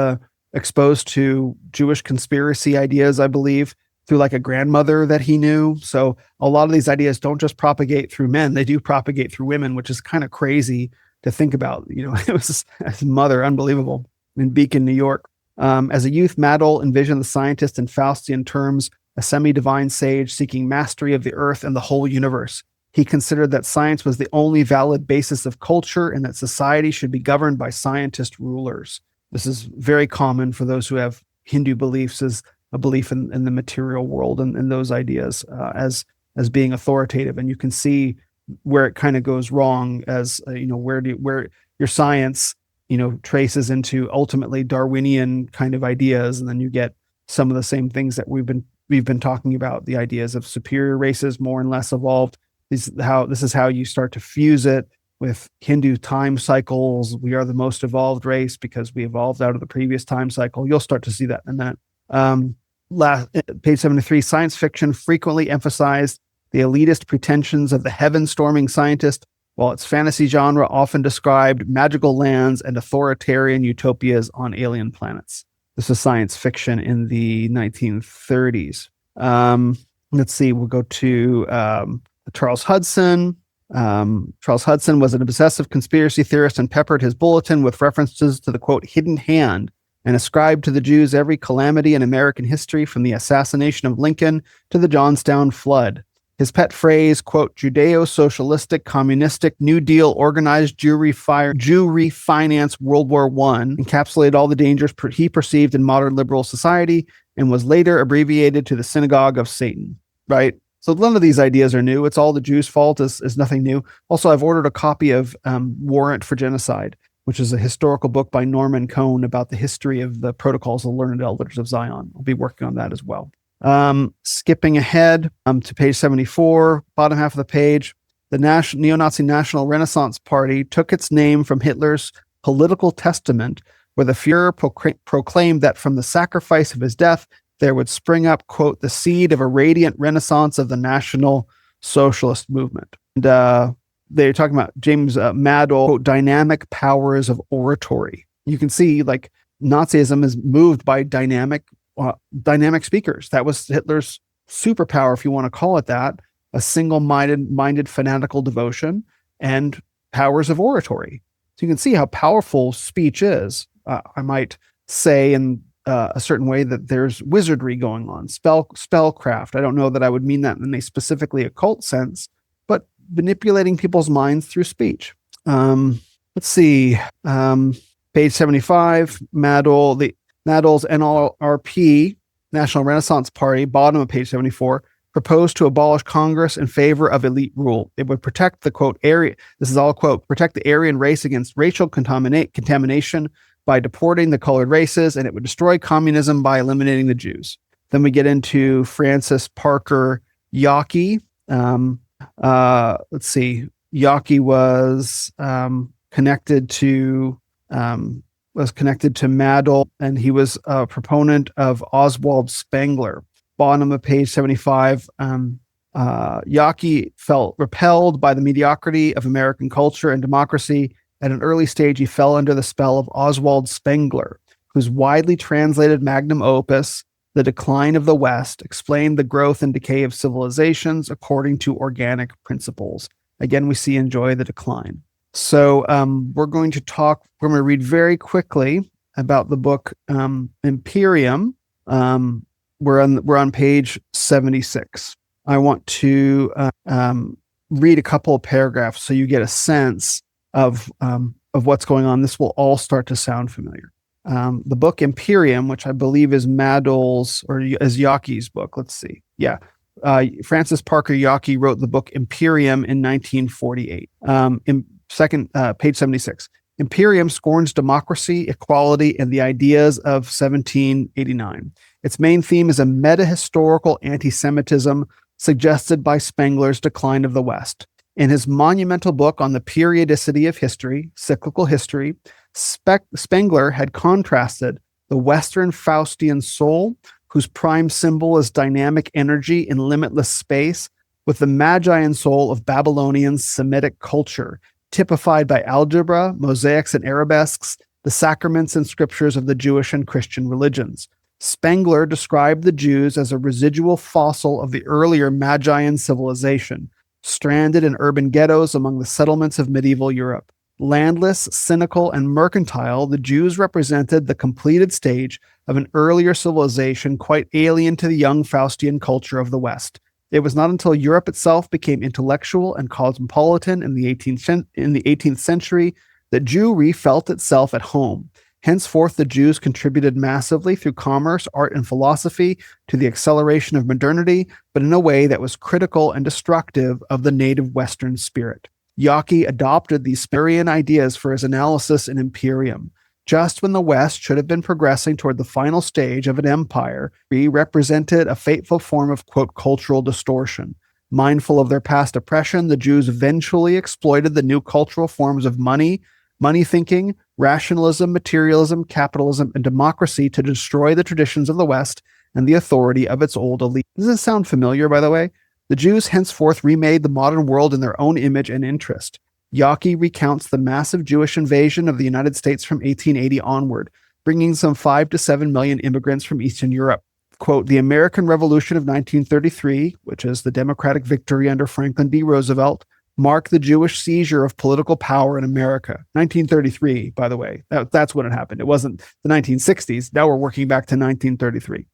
exposed to Jewish conspiracy ideas, I believe, through like a grandmother that he knew. So a lot of these ideas don't just propagate through men, they do propagate through women, which is kind of crazy to think about. You know, it was his mother, unbelievable, in Beacon, New York. As a youth, Madole envisioned the scientist in Faustian terms, a semi-divine sage seeking mastery of the earth and the whole universe. He considered that science was the only valid basis of culture and that society should be governed by scientist rulers. This is very common for those who have Hindu beliefs, as a belief in the material world and those ideas as being authoritative. And you can see where it kind of goes wrong, as where your science traces into ultimately Darwinian kind of ideas, and then you get some of the same things that we've been talking about, the ideas of superior races, more and less evolved. This is how you start to fuse it with Hindu time cycles. We are the most evolved race because we evolved out of the previous time cycle. You'll start to see that in a minute. Page 73, science fiction frequently emphasized the elitist pretensions of the heaven-storming scientist, while its fantasy genre often described magical lands and authoritarian utopias on alien planets. This is science fiction in the 1930s. Let's see, we'll go to Charles Hudson. Charles Hudson was an obsessive conspiracy theorist and peppered his bulletin with references to the, quote, hidden hand, and ascribed to the Jews every calamity in American history, from the assassination of Lincoln to the Johnstown flood. His pet phrase, quote, Judeo-socialistic, communistic, New Deal, organized Jewry finance World War I, encapsulated all the dangers he perceived in modern liberal society and was later abbreviated to the synagogue of Satan, right? So none of these ideas are new. It's all the Jews' fault is nothing new. Also, I've ordered a copy of Warrant for Genocide, which is a historical book by Norman Cohn about the history of the Protocols of the Learned Elders of Zion. I'll be working on that as well. Skipping ahead to page 74, bottom half of the page, the neo-Nazi National Renaissance Party took its name from Hitler's political testament, where the Führer proclaimed that from the sacrifice of his death, there would spring up, quote, the seed of a radiant renaissance of the National Socialist movement. And they're talking about James Madole, quote, dynamic powers of oratory. You can see, like, Nazism is moved by dynamic speakers. That was Hitler's superpower, if you want to call it that, a single-minded fanatical devotion and powers of oratory. So you can see how powerful speech is. I might say in a certain way that there's wizardry going on, spellcraft. I don't know that I would mean that in a specifically occult sense, but manipulating people's minds through speech. Let's see. Page 75, Madole's NRP, National Renaissance Party, bottom of page 74, proposed to abolish Congress in favor of elite rule. It would protect the, quote, protect the Aryan race against racial contamination by deporting the colored races, and it would destroy communism by eliminating the Jews. Then we get into Francis Parker Yockey. Let's see. Yockey was kind connected to Madole, and he was a proponent of Oswald Spengler. Bottom of page 75. Yockey felt repelled by the mediocrity of American culture and democracy. At an early stage, he fell under the spell of Oswald Spengler, whose widely translated magnum opus, The Decline of the West, explained the growth and decay of civilizations according to organic principles. Again, we see enjoy the decline. So we're going to read very quickly about the book Imperium. We're on page 76. I want to read a couple of paragraphs so you get a sense of what's going on. This will all start to sound familiar. The book Imperium, which I believe is Madole's or is Yockey's book. Let's see. Yeah. Francis Parker Yockey wrote the book Imperium in 1948. Page 76. Imperium scorns democracy, equality, and the ideas of 1789. Its main theme is a meta-historical anti-Semitism suggested by Spengler's Decline of the West. In his monumental book on the periodicity of history, Cyclical History, Spengler had contrasted the Western Faustian soul, whose prime symbol is dynamic energy in limitless space, with the Magian soul of Babylonian Semitic culture, typified by algebra, mosaics and arabesques, the sacraments and scriptures of the Jewish and Christian religions. Spengler described the Jews as a residual fossil of the earlier Magian civilization, stranded in urban ghettos among the settlements of medieval Europe. Landless, cynical, and mercantile, the Jews represented the completed stage of an earlier civilization quite alien to the young Faustian culture of the West. It was not until Europe itself became intellectual and cosmopolitan in the 18th century that Jewry felt itself at home. Henceforth, the Jews contributed massively through commerce, art, and philosophy to the acceleration of modernity, but in a way that was critical and destructive of the native Western spirit. Yockey adopted these Spengerian ideas for his analysis in Imperium. Just when the West should have been progressing toward the final stage of an empire, he represented a fateful form of, quote, cultural distortion. Mindful of their past oppression, the Jews eventually exploited the new cultural forms of money thinking, rationalism, materialism, capitalism, and democracy to destroy the traditions of the West and the authority of its old elite. Does this sound familiar, by the way? The Jews henceforth remade the modern world in their own image and interest. Yockey recounts the massive Jewish invasion of the United States from 1880 onward, bringing some 5 to 7 million immigrants from Eastern Europe. Quote, the American Revolution of 1933, which is the Democratic victory under Franklin D. Roosevelt, marked the Jewish seizure of political power in America. 1933, by the way, that's when it happened. It wasn't the 1960s. Now we're working back to 1933.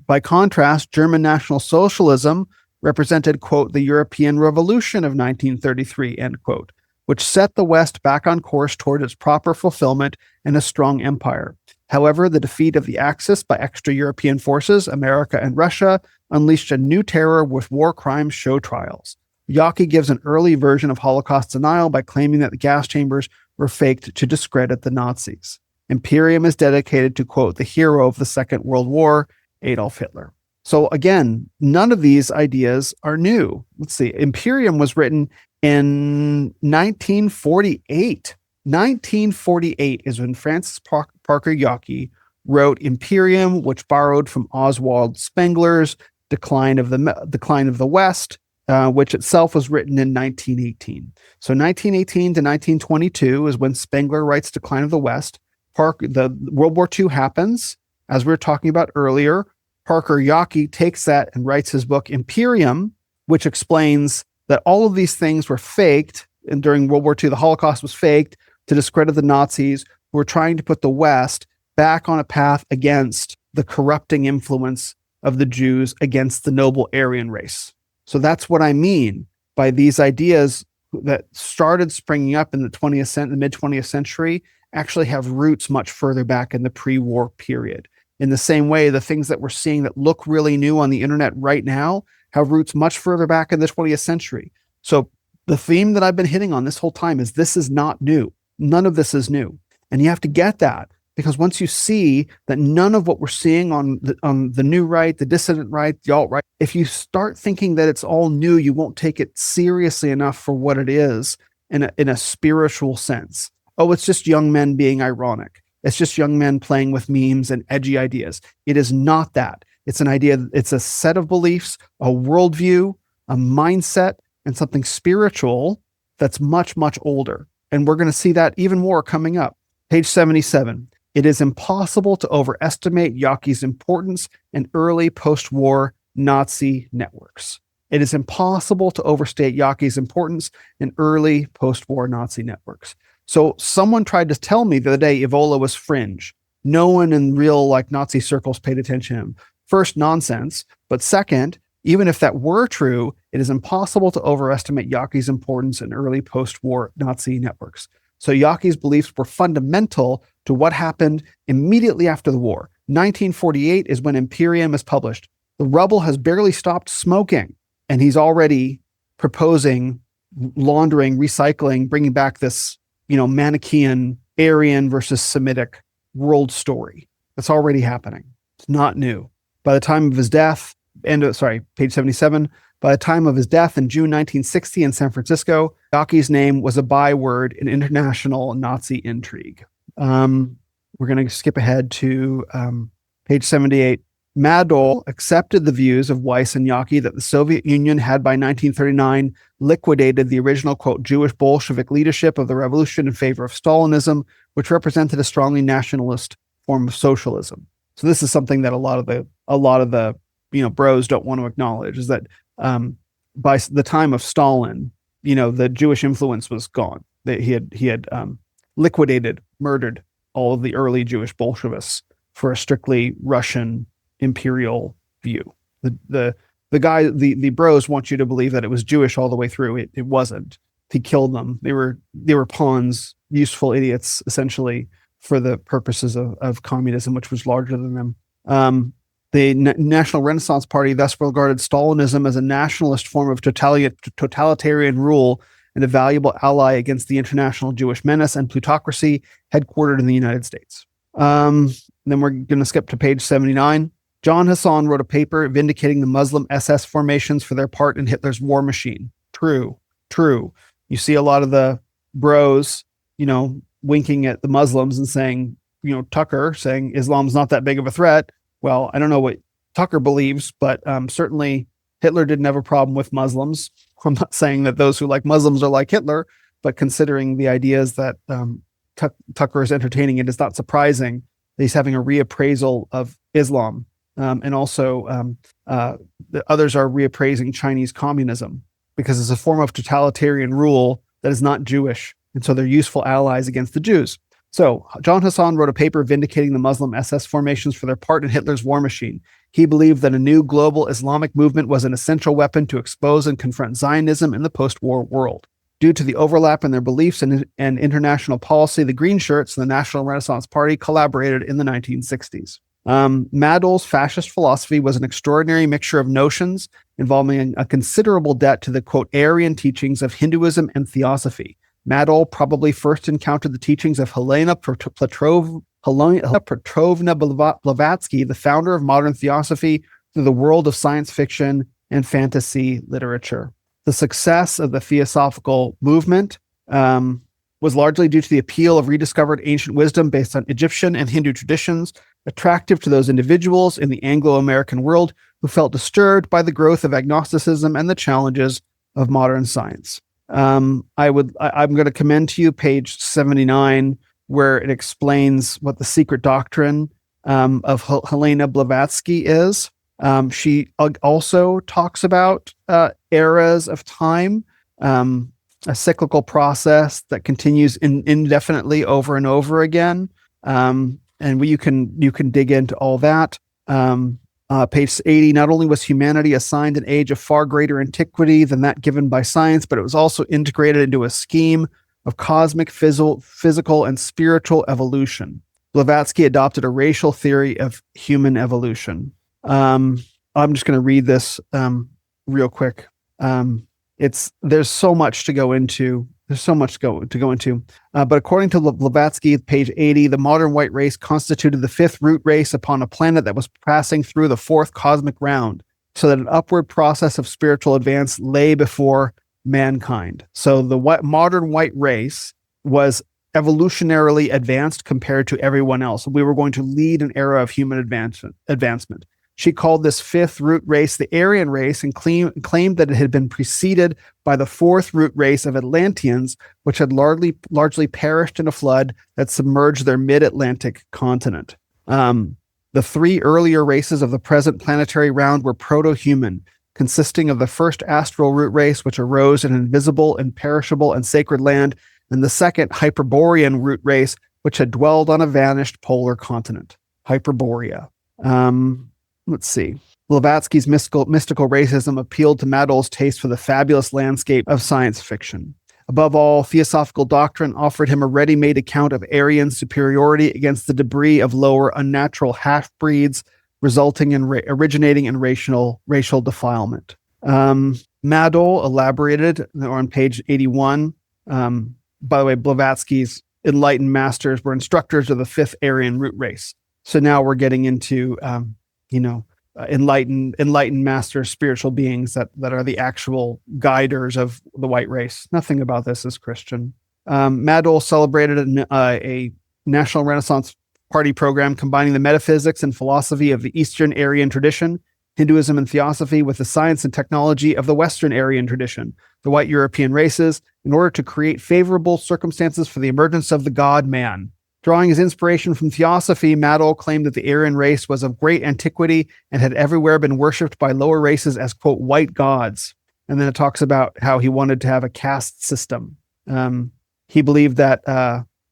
By contrast, German National Socialism represented, quote, the European Revolution of 1933, end quote, which set the West back on course toward its proper fulfillment and a strong empire. However, the defeat of the Axis by extra-European forces, America and Russia, unleashed a new terror with war crimes show trials. Yockey gives an early version of Holocaust denial by claiming that the gas chambers were faked to discredit the Nazis. Imperium is dedicated to, quote, the hero of the Second World War, Adolf Hitler. So again, none of these ideas are new. Let's see. Imperium was written in 1948. 1948 is when Francis Parker Yockey wrote Imperium, which borrowed from Oswald Spengler's Decline of the West, which itself was written in 1918. So 1918 to 1922 is when Spengler writes Decline of the West. The World War II happens, as we were talking about earlier. Parker Yockey takes that and writes his book Imperium, which explains that all of these things were faked, and during World War II, the Holocaust was faked to discredit the Nazis who were trying to put the West back on a path against the corrupting influence of the Jews against the noble Aryan race. So that's what I mean by these ideas that started springing up in the mid-20th century actually have roots much further back in the pre-war period. In the same way, the things that we're seeing that look really new on the internet right now have roots much further back in the 20th century. So the theme that I've been hitting on this whole time is this is not new. None of this is new. And you have to get that, because once you see that none of what we're seeing on the new right, the dissident right, the alt-right, if you start thinking that it's all new, you won't take it seriously enough for what it is. in a spiritual sense. Oh, it's just young men being ironic. It's just young men playing with memes and edgy ideas. It is not that. It's an idea. It's a set of beliefs, a worldview, a mindset, and something spiritual that's much, much older. And we're going to see that even more coming up. Page 77. It is impossible to overestimate Yaki's importance in early post-war Nazi networks. It is impossible to overstate Yaki's importance in early post-war Nazi networks. So someone tried to tell me the other day Evola was fringe. No one in real Nazi circles paid attention to him. First, nonsense. But second, even if that were true, it is impossible to overestimate Yaki's importance in early post-war Nazi networks. So Yaki's beliefs were fundamental to what happened immediately after the war. 1948 is when Imperium is published. The rebel has barely stopped smoking, and he's already proposing laundering, recycling, bringing back this, Manichaean, Aryan versus Semitic world story. That's already happening. It's not new. By the time of his death, page 77, by the time of his death in June 1960 in San Francisco, Yaki's name was a byword in international Nazi intrigue. We're going to skip ahead to page 78. Madole accepted the views of Weiss and Yaki that the Soviet Union had by 1939 liquidated the original, quote, Jewish Bolshevik leadership of the revolution in favor of Stalinism, which represented a strongly nationalist form of socialism. So this is something that a lot of the bros don't want to acknowledge, is that by the time of Stalin, the Jewish influence was gone. That he had liquidated, murdered all of the early Jewish Bolshevists for a strictly Russian imperial view. The bros want you to believe that it was Jewish all the way through. It wasn't. He killed them. They were pawns, useful idiots, essentially, for the purposes of communism, which was larger than them. The National Renaissance Party thus regarded Stalinism as a nationalist form of totalitarian rule and a valuable ally against the international Jewish menace and plutocracy headquartered in the United States. Then we're going to skip to page 79. John Hassan wrote a paper vindicating the Muslim SS formations for their part in Hitler's war machine. True. You see a lot of the bros, winking at the Muslims and saying, Tucker saying Islam's not that big of a threat. Well, I don't know what Tucker believes, but certainly Hitler didn't have a problem with Muslims. I'm not saying that those who like Muslims are like Hitler, but considering the ideas that Tucker is entertaining, it is not surprising that he's having a reappraisal of Islam. And also the others are reappraising Chinese communism because it's a form of totalitarian rule that is not Jewish. And so they're useful allies against the Jews. So John Hassan wrote a paper vindicating the Muslim SS formations for their part in Hitler's war machine. He believed that a new global Islamic movement was an essential weapon to expose and confront Zionism in the post-war world. Due to the overlap in their beliefs and international policy, the Green Shirts and the National Renaissance Party collaborated in the 1960s. Madole's fascist philosophy was an extraordinary mixture of notions involving a considerable debt to the, quote, Aryan teachings of Hinduism and Theosophy. Madole probably first encountered the teachings of Helena Petrovna Blavatsky, the founder of modern Theosophy, through the world of science fiction and fantasy literature. The success of the Theosophical movement was largely due to the appeal of rediscovered ancient wisdom based on Egyptian and Hindu traditions, attractive to those individuals in the Anglo-American world who felt disturbed by the growth of agnosticism and the challenges of modern science. I'm going to commend to you page 79, where it explains what the secret doctrine of Helena Blavatsky is. She also talks about eras of time, a cyclical process that continues indefinitely over and over again. And you can dig into all that. Page 80, not only was humanity assigned an age of far greater antiquity than that given by science, but it was also integrated into a scheme of cosmic, physical, and spiritual evolution. Blavatsky adopted a racial theory of human evolution. I'm just going to read this real quick. There's so much to go into. But according to Blavatsky, page 80, the modern white race constituted the fifth root race upon a planet that was passing through the fourth cosmic round, so that an upward process of spiritual advance lay before mankind. So the modern white race was evolutionarily advanced compared to everyone else. We were going to lead an era of human advancement. She called this fifth root race the Aryan race and claimed that it had been preceded by the fourth root race of Atlanteans, which had largely perished in a flood that submerged their mid-Atlantic continent. The three earlier races of the present planetary round were proto-human, consisting of the first astral root race, which arose in an invisible, imperishable, and sacred land, and the second Hyperborean root race, which had dwelled on a vanished polar continent. Hyperborea. Let's see. Blavatsky's mystical racism appealed to Madole's taste for the fabulous landscape of science fiction. Above all, theosophical doctrine offered him a ready-made account of Aryan superiority against the debris of lower unnatural half-breeds, originating in racial defilement. Madole elaborated on page 81. By the way, Blavatsky's enlightened masters were instructors of the fifth Aryan root race. So now we're getting into, enlightened masters, spiritual beings that are the actual guiders of the white race. Nothing about this is Christian. Madole celebrated a National Renaissance Party program combining the metaphysics and philosophy of the Eastern Aryan tradition, Hinduism and theosophy, with the science and technology of the Western Aryan tradition, the white European races, in order to create favorable circumstances for the emergence of the God-man. Drawing his inspiration from theosophy, Madole claimed that the Aryan race was of great antiquity and had everywhere been worshipped by lower races as, quote, white gods. And then it talks about how he wanted to have a caste system. He believed that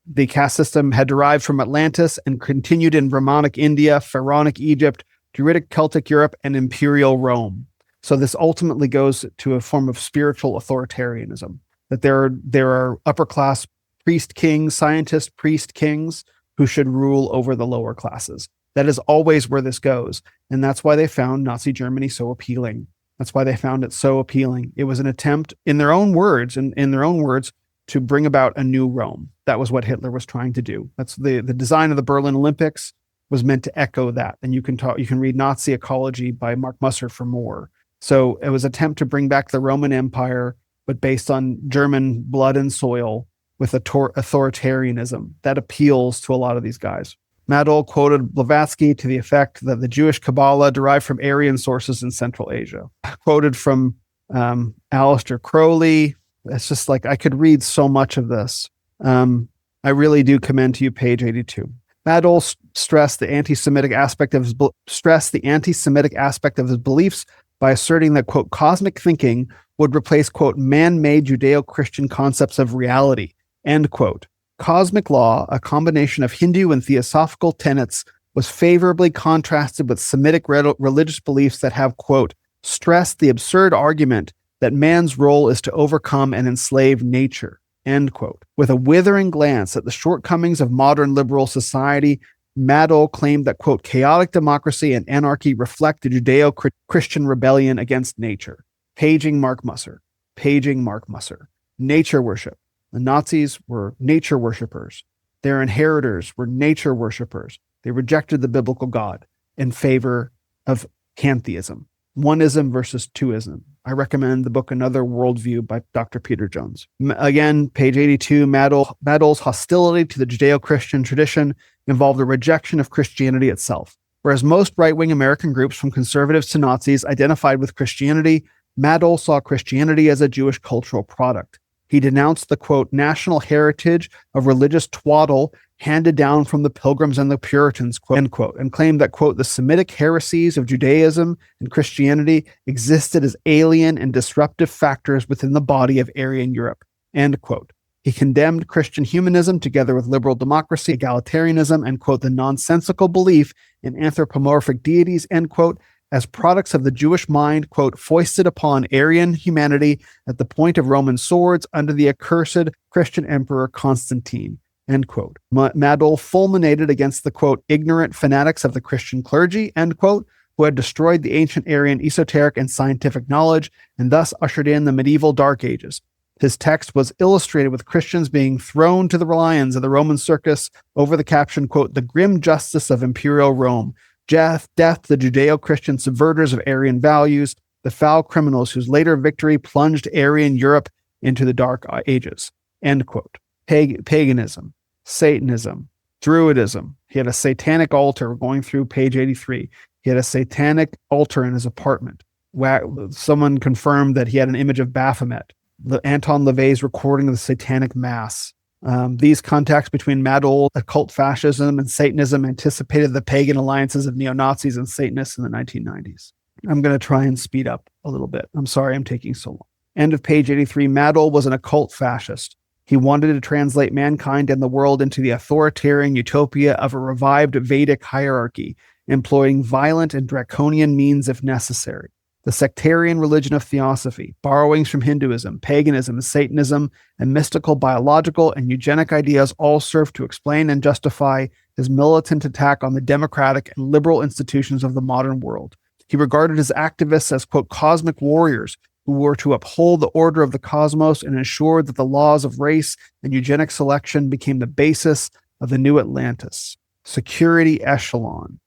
the caste system had derived from Atlantis and continued in Brahmanic India, Pharaonic Egypt, Druidic Celtic Europe, and Imperial Rome. So this ultimately goes to a form of spiritual authoritarianism, that there are upper class priest kings, scientist priest kings who should rule over the lower classes. That is always where this goes. And that's why they found Nazi Germany so appealing. That's why they found it so appealing. It was an attempt, in their own words, to bring about a new Rome. That was what Hitler was trying to do. That's the design of the Berlin Olympics was meant to echo that. And you can read Nazi Ecology by Mark Musser for more. So it was an attempt to bring back the Roman Empire, but based on German blood and soil with authoritarianism. That appeals to a lot of these guys. Madole quoted Blavatsky to the effect that the Jewish Kabbalah derived from Aryan sources in Central Asia. Quoted from Aleister Crowley. It's just like, I could read so much of this. I really do commend to you page 82. Madole stressed the anti-Semitic aspect of his beliefs by asserting that, quote, cosmic thinking would replace, quote, man-made Judeo-Christian concepts of reality, end quote. Cosmic law, a combination of Hindu and theosophical tenets, was favorably contrasted with Semitic religious beliefs that have, quote, stressed the absurd argument that man's role is to overcome and enslave nature, end quote. With a withering glance at the shortcomings of modern liberal society, Madole claimed that, quote, chaotic democracy and anarchy reflect the Judeo-Christian rebellion against nature. Paging Mark Musser. Nature worship. The Nazis were nature worshippers. Their inheritors were nature worshippers. They rejected the biblical God in favor of pantheism. Oneism versus twoism. I recommend the book Another Worldview by Dr. Peter Jones. Again, page 82, Madole's hostility to the Judeo-Christian tradition involved a rejection of Christianity itself. Whereas most right-wing American groups, from conservatives to Nazis, identified with Christianity, Madole saw Christianity as a Jewish cultural product. He denounced the, quote, national heritage of religious twaddle handed down from the Pilgrims and the Puritans, quote, end quote, and claimed that, quote, the Semitic heresies of Judaism and Christianity existed as alien and disruptive factors within the body of Aryan Europe, end quote. He condemned Christian humanism together with liberal democracy, egalitarianism, and, quote, the nonsensical belief in anthropomorphic deities, end quote, as products of the Jewish mind, quote, foisted upon Aryan humanity at the point of Roman swords under the accursed Christian emperor Constantine, end quote. Madole fulminated against the, quote, ignorant fanatics of the Christian clergy, end quote, who had destroyed the ancient Aryan esoteric and scientific knowledge and thus ushered in the medieval Dark Ages. His text was illustrated with Christians being thrown to the lions of the Roman circus over the caption, quote, the grim justice of imperial Rome. Death, the Judeo-Christian subverters of Aryan values, the foul criminals whose later victory plunged Aryan Europe into the Dark Ages. End quote. Paganism, Satanism, Druidism. He had a satanic altar, going through page 83. He had a satanic altar in his apartment. Someone confirmed that he had an image of Baphomet. Anton LaVey's recording of the Satanic Mass. These contacts between Madole, occult fascism, and Satanism anticipated the pagan alliances of neo-Nazis and Satanists in the 1990s. I'm going to try and speed up a little bit. I'm sorry I'm taking so long. End of page 83. Madole was an occult fascist. He wanted to translate mankind and the world into the authoritarian utopia of a revived Vedic hierarchy, employing violent and draconian means if necessary. The sectarian religion of theosophy, borrowings from Hinduism, paganism, Satanism, and mystical, biological, and eugenic ideas all serve to explain and justify his militant attack on the democratic and liberal institutions of the modern world. He regarded his activists as, quote, cosmic warriors who were to uphold the order of the cosmos and ensure that the laws of race and eugenic selection became the basis of the new Atlantis. Security echelon.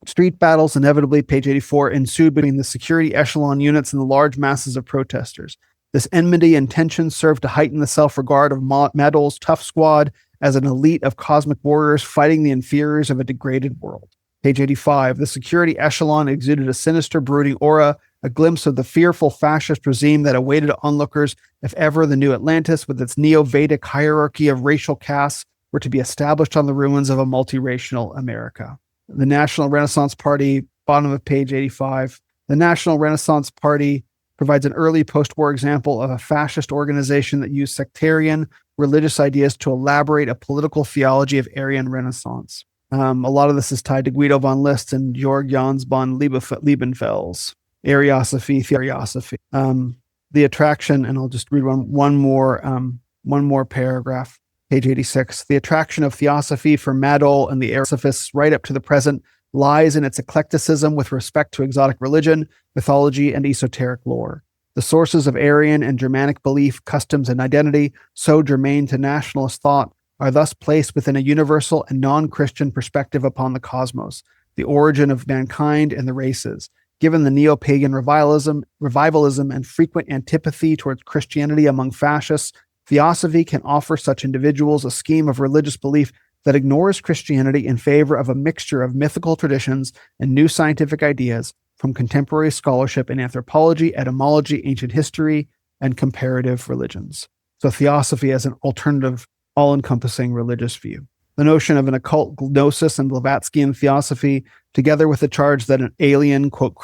Street battles inevitably, page 84, ensued between the security echelon units and the large masses of protesters. This enmity and tension served to heighten the self-regard of Madole's tough squad as an elite of cosmic warriors fighting the inferiors of a degraded world. Page 85, the security echelon exuded a sinister, brooding aura, a glimpse of the fearful fascist regime that awaited onlookers if ever the new Atlantis, with its neo-Vedic hierarchy of racial castes, were to be established on the ruins of a multiracial America. The National Renaissance Party, bottom of page 85. The National Renaissance Party provides an early post-war example of a fascist organization that used sectarian religious ideas to elaborate a political theology of Aryan Renaissance. A lot of this is tied to Guido von List and Georg Jans von Liebenfels. Ariosophy. The attraction, and I'll just read one more paragraph. Page 86. The attraction of theosophy for Madole and the Ariosophists right up to the present lies in its eclecticism with respect to exotic religion, mythology, and esoteric lore. The sources of Aryan and Germanic belief, customs, and identity, so germane to nationalist thought, are thus placed within a universal and non-Christian perspective upon the cosmos, the origin of mankind and the races. Given the neo-pagan revivalism and frequent antipathy towards Christianity among fascists, theosophy can offer such individuals a scheme of religious belief that ignores Christianity in favor of a mixture of mythical traditions and new scientific ideas from contemporary scholarship in anthropology, etymology, ancient history, and comparative religions. So theosophy as an alternative, all-encompassing religious view. The notion of an occult gnosis and Blavatskyan theosophy, together with the charge that an alien, quote,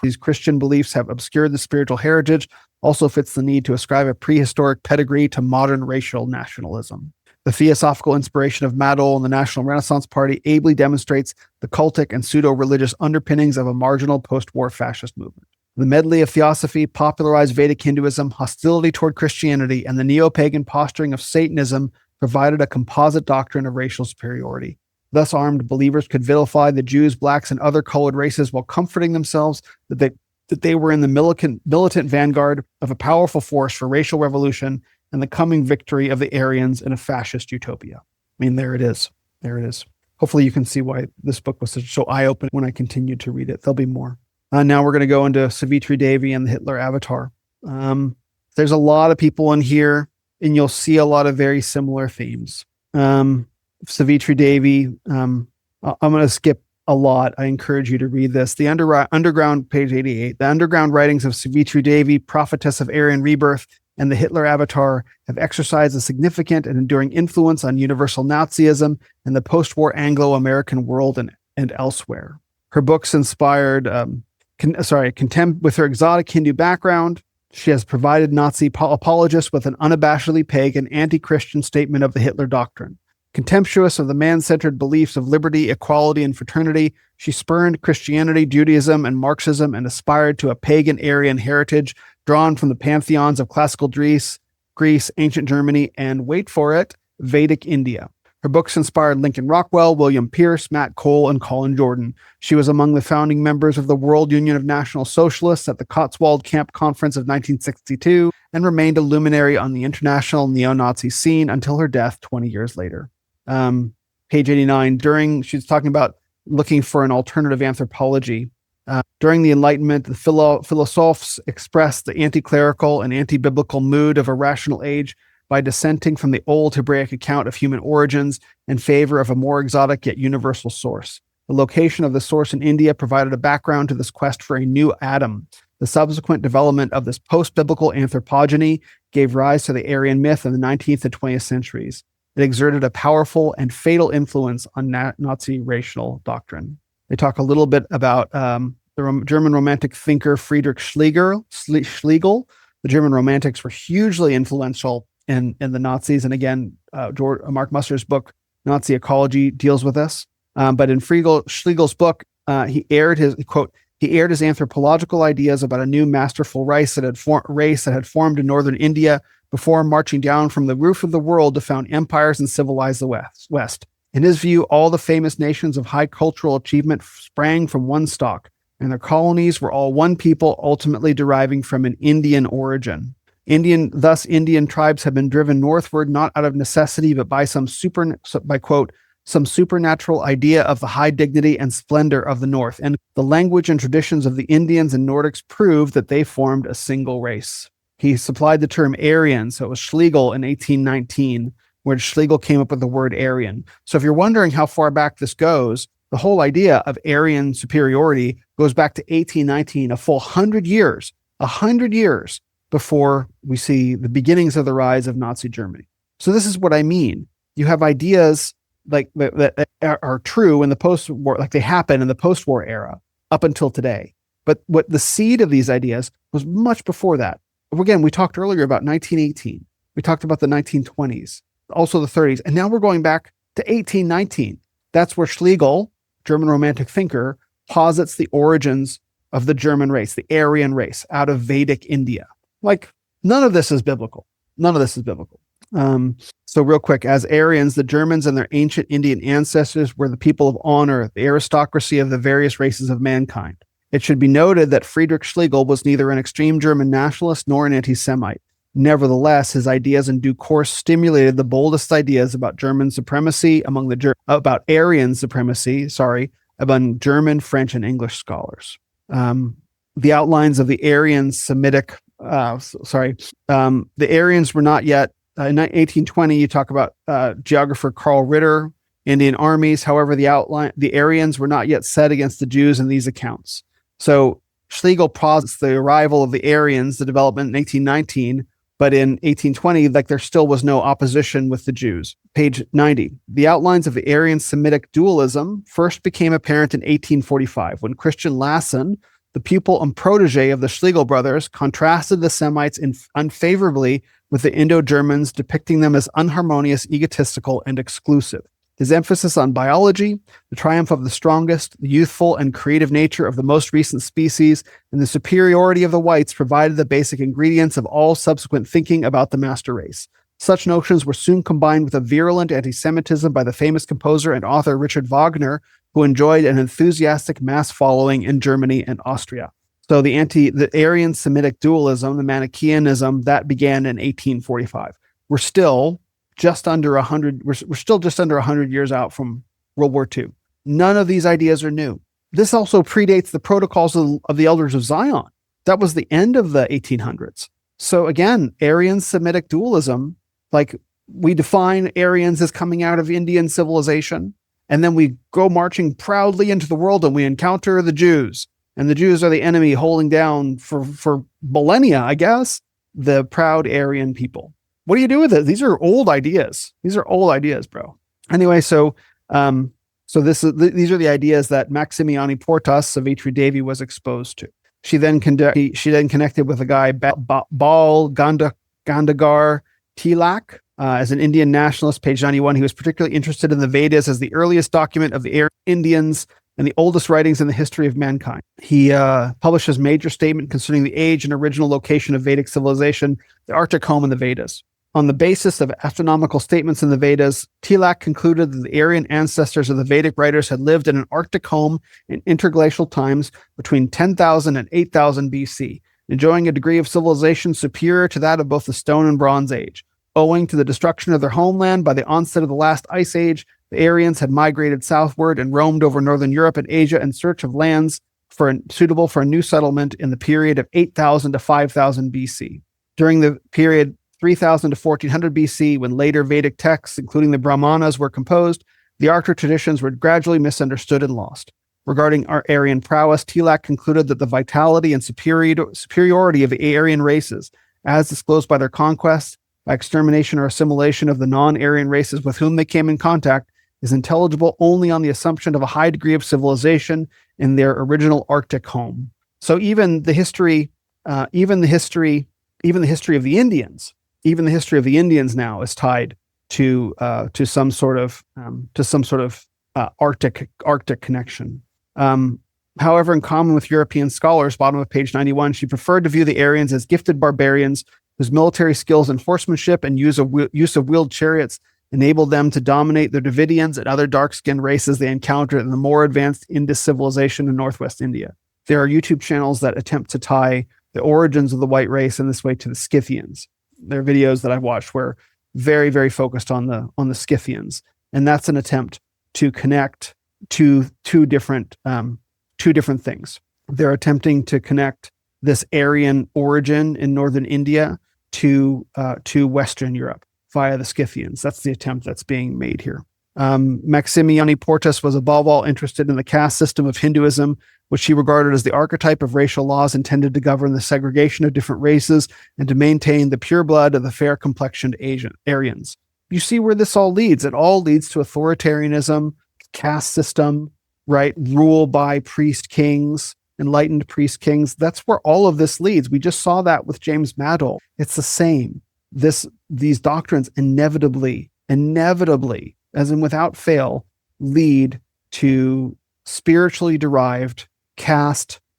these Christian beliefs have obscured the spiritual heritage, also fits the need to ascribe a prehistoric pedigree to modern racial nationalism. The theosophical inspiration of Madole and the National Renaissance Party ably demonstrates the cultic and pseudo-religious underpinnings of a marginal post-war fascist movement. The medley of theosophy, popularized Vedic Hinduism, hostility toward Christianity, and the neo-pagan posturing of Satanism provided a composite doctrine of racial superiority. Thus armed, believers could vilify the Jews, blacks, and other colored races while comforting themselves that they were in the militant vanguard of a powerful force for racial revolution and the coming victory of the Aryans in a fascist utopia. I mean, there it is. There it is. Hopefully you can see why this book was so eye-opening when I continued to read it. There'll be more. Now we're going to go into Savitri Devi and the Hitler Avatar. There's a lot of people in here, and you'll see a lot of very similar themes. Savitri Devi, I'm going to skip a lot. I encourage you to read this. The Underground, page 88. The underground writings of Savitri Devi, prophetess of Aryan rebirth, and the Hitler Avatar have exercised a significant and enduring influence on universal Nazism and the post-war Anglo-American world and elsewhere. Her books inspired contempt with her exotic Hindu background. She has provided Nazi apologists with an unabashedly pagan, anti-Christian statement of the Hitler doctrine. Contemptuous of the man-centered beliefs of liberty, equality, and fraternity, she spurned Christianity, Judaism, and Marxism and aspired to a pagan Aryan heritage drawn from the pantheons of classical Greece, ancient Germany, and, wait for it, Vedic India. Her books inspired Lincoln Rockwell, William Pierce, Matt Cole, and Colin Jordan. She was among the founding members of the World Union of National Socialists at the Cotswold Camp Conference of 1962 and remained a luminary on the international neo-Nazi scene until her death 20 years later. Page 89, she's talking about looking for an alternative anthropology. During the Enlightenment, the philosophers expressed the anti-clerical and anti-biblical mood of a rational age by dissenting from the old Hebraic account of human origins in favor of a more exotic yet universal source. The location of the source in India provided a background to this quest for a new Adam. The subsequent development of this post-biblical anthropogeny gave rise to the Aryan myth in the 19th and 20th centuries. It exerted a powerful and fatal influence on Nazi racial doctrine. They talk a little bit about the German Romantic thinker Friedrich Schlegel. The German Romantics were hugely influential in the Nazis. And again, Mark Musser's book, Nazi Ecology, deals with this. But in Schlegel's book, he aired his anthropological ideas about a new masterful race that had formed in northern India before marching down from the roof of the world to found empires and civilize the West. In his view, all the famous nations of high cultural achievement sprang from one stock, and their colonies were all one people, ultimately deriving from an Indian origin. Thus, Indian tribes have been driven northward not out of necessity, but by some supernatural idea of the high dignity and splendor of the North. And the language and traditions of the Indians and Nordics prove that they formed a single race. He supplied the term Aryan, so it was Schlegel in 1819, where Schlegel came up with the word Aryan. So if you're wondering how far back this goes, the whole idea of Aryan superiority goes back to 1819, a full 100 years before we see the beginnings of the rise of Nazi Germany. So this is what I mean. You have ideas like that are true in the post-war, like they happen in the post-war era up until today. But what the seed of these ideas was much before that. Again, we talked earlier about 1918. We talked about the 1920s, also the 30s. And now we're going back to 1819. That's where Schlegel, German Romantic thinker, posits the origins of the German race, the Aryan race, out of Vedic India. Like, none of this is biblical. So real quick, as Aryans, the Germans and their ancient Indian ancestors were the people of honor, the aristocracy of the various races of mankind. It should be noted that Friedrich Schlegel was neither an extreme German nationalist nor an anti-Semite. Nevertheless, his ideas in due course stimulated the boldest ideas about German supremacy among about Aryan supremacy, among German, French, and English scholars. The outlines of the Aryan Semitic, the Aryans were not yet. In 1820, you talk about geographer Carl Ritter, Indian armies. However, the Aryans were not yet set against the Jews in these accounts. So Schlegel posits the arrival of the Aryans, the development in 1819, but in 1820, there still was no opposition with the Jews. Page 90. The outlines of the Aryan Semitic dualism first became apparent in 1845 when Christian Lassen, the pupil and protege of the Schlegel brothers, contrasted the Semites unfavorably with the Indo-Germans, depicting them as unharmonious, egotistical, and exclusive. His emphasis on biology, the triumph of the strongest, the youthful and creative nature of the most recent species, and the superiority of the whites provided the basic ingredients of all subsequent thinking about the master race. Such notions were soon combined with a virulent anti-Semitism by the famous composer and author Richard Wagner, who enjoyed an enthusiastic mass following in Germany and Austria. So the Aryan Semitic dualism, the Manichaeanism, that began in 1845. We're still just under 100 years out from World War II. None of these ideas are new. This also predates the protocols of the Elders of Zion. That was the end of the 1800s. So again, Aryan Semitic dualism, we define Aryans as coming out of Indian civilization, and then we go marching proudly into the world and we encounter the Jews. And the Jews are the enemy holding down for millennia, I guess, the proud Aryan people. What do you do with it? These are old ideas. These are old ideas, bro. Anyway, these are the ideas that Maximiani Portas, Savitri Devi, was exposed to. She then connected with a guy, Bal Gandagar Tilak, as an Indian nationalist, page 91. He was particularly interested in the Vedas as the earliest document of the Aryan Indians and the oldest writings in the history of mankind. He published his major statement concerning the age and original location of Vedic civilization, the Arctic home in the Vedas. On the basis of astronomical statements in the Vedas, Tilak concluded that the Aryan ancestors of the Vedic writers had lived in an Arctic home in interglacial times between 10,000 and 8,000 BC, enjoying a degree of civilization superior to that of both the Stone and Bronze Age. Owing to the destruction of their homeland by the onset of the last ice age, the Aryans had migrated southward and roamed over northern Europe and Asia in search of lands suitable for a new settlement in the period of 8,000 to 5,000 BC. During the period 3,000 to 1,400 BC, when later Vedic texts, including the Brahmanas, were composed, the Arctic traditions were gradually misunderstood and lost. Regarding our Aryan prowess, Tilak concluded that the vitality and superiority of the Aryan races, as disclosed by their conquest, by extermination or assimilation of the non-Aryan races with whom they came in contact, is intelligible only on the assumption of a high degree of civilization in their original Arctic home. So even the history of the Indians now is tied to some sort of Arctic connection. However, in common with European scholars, bottom of page 91, she preferred to view the Aryans as gifted barbarians whose military skills in horsemanship and use of wheeled chariots enabled them to dominate the Dravidians and other dark-skinned races they encountered in the more advanced Indus civilization in northwest India. There are YouTube channels that attempt to tie the origins of the white race in this way to the Scythians. There are videos that I've watched where very, very focused on the Scythians, and that's an attempt to connect to two different things. They're attempting to connect this Aryan origin in northern India to Western Europe via the Scythians. That's the attempt that's being made here. Maximiani Portas was above all interested in the caste system of Hinduism, which he regarded as the archetype of racial laws intended to govern the segregation of different races and to maintain the pure blood of the fair-complexioned Aryans. You see where this all leads. It all leads to authoritarianism, caste system, right? Rule by priest kings, enlightened priest kings. That's where all of this leads. We just saw that with James Madole. It's the same. These doctrines inevitably, as in without fail, lead to spiritually derived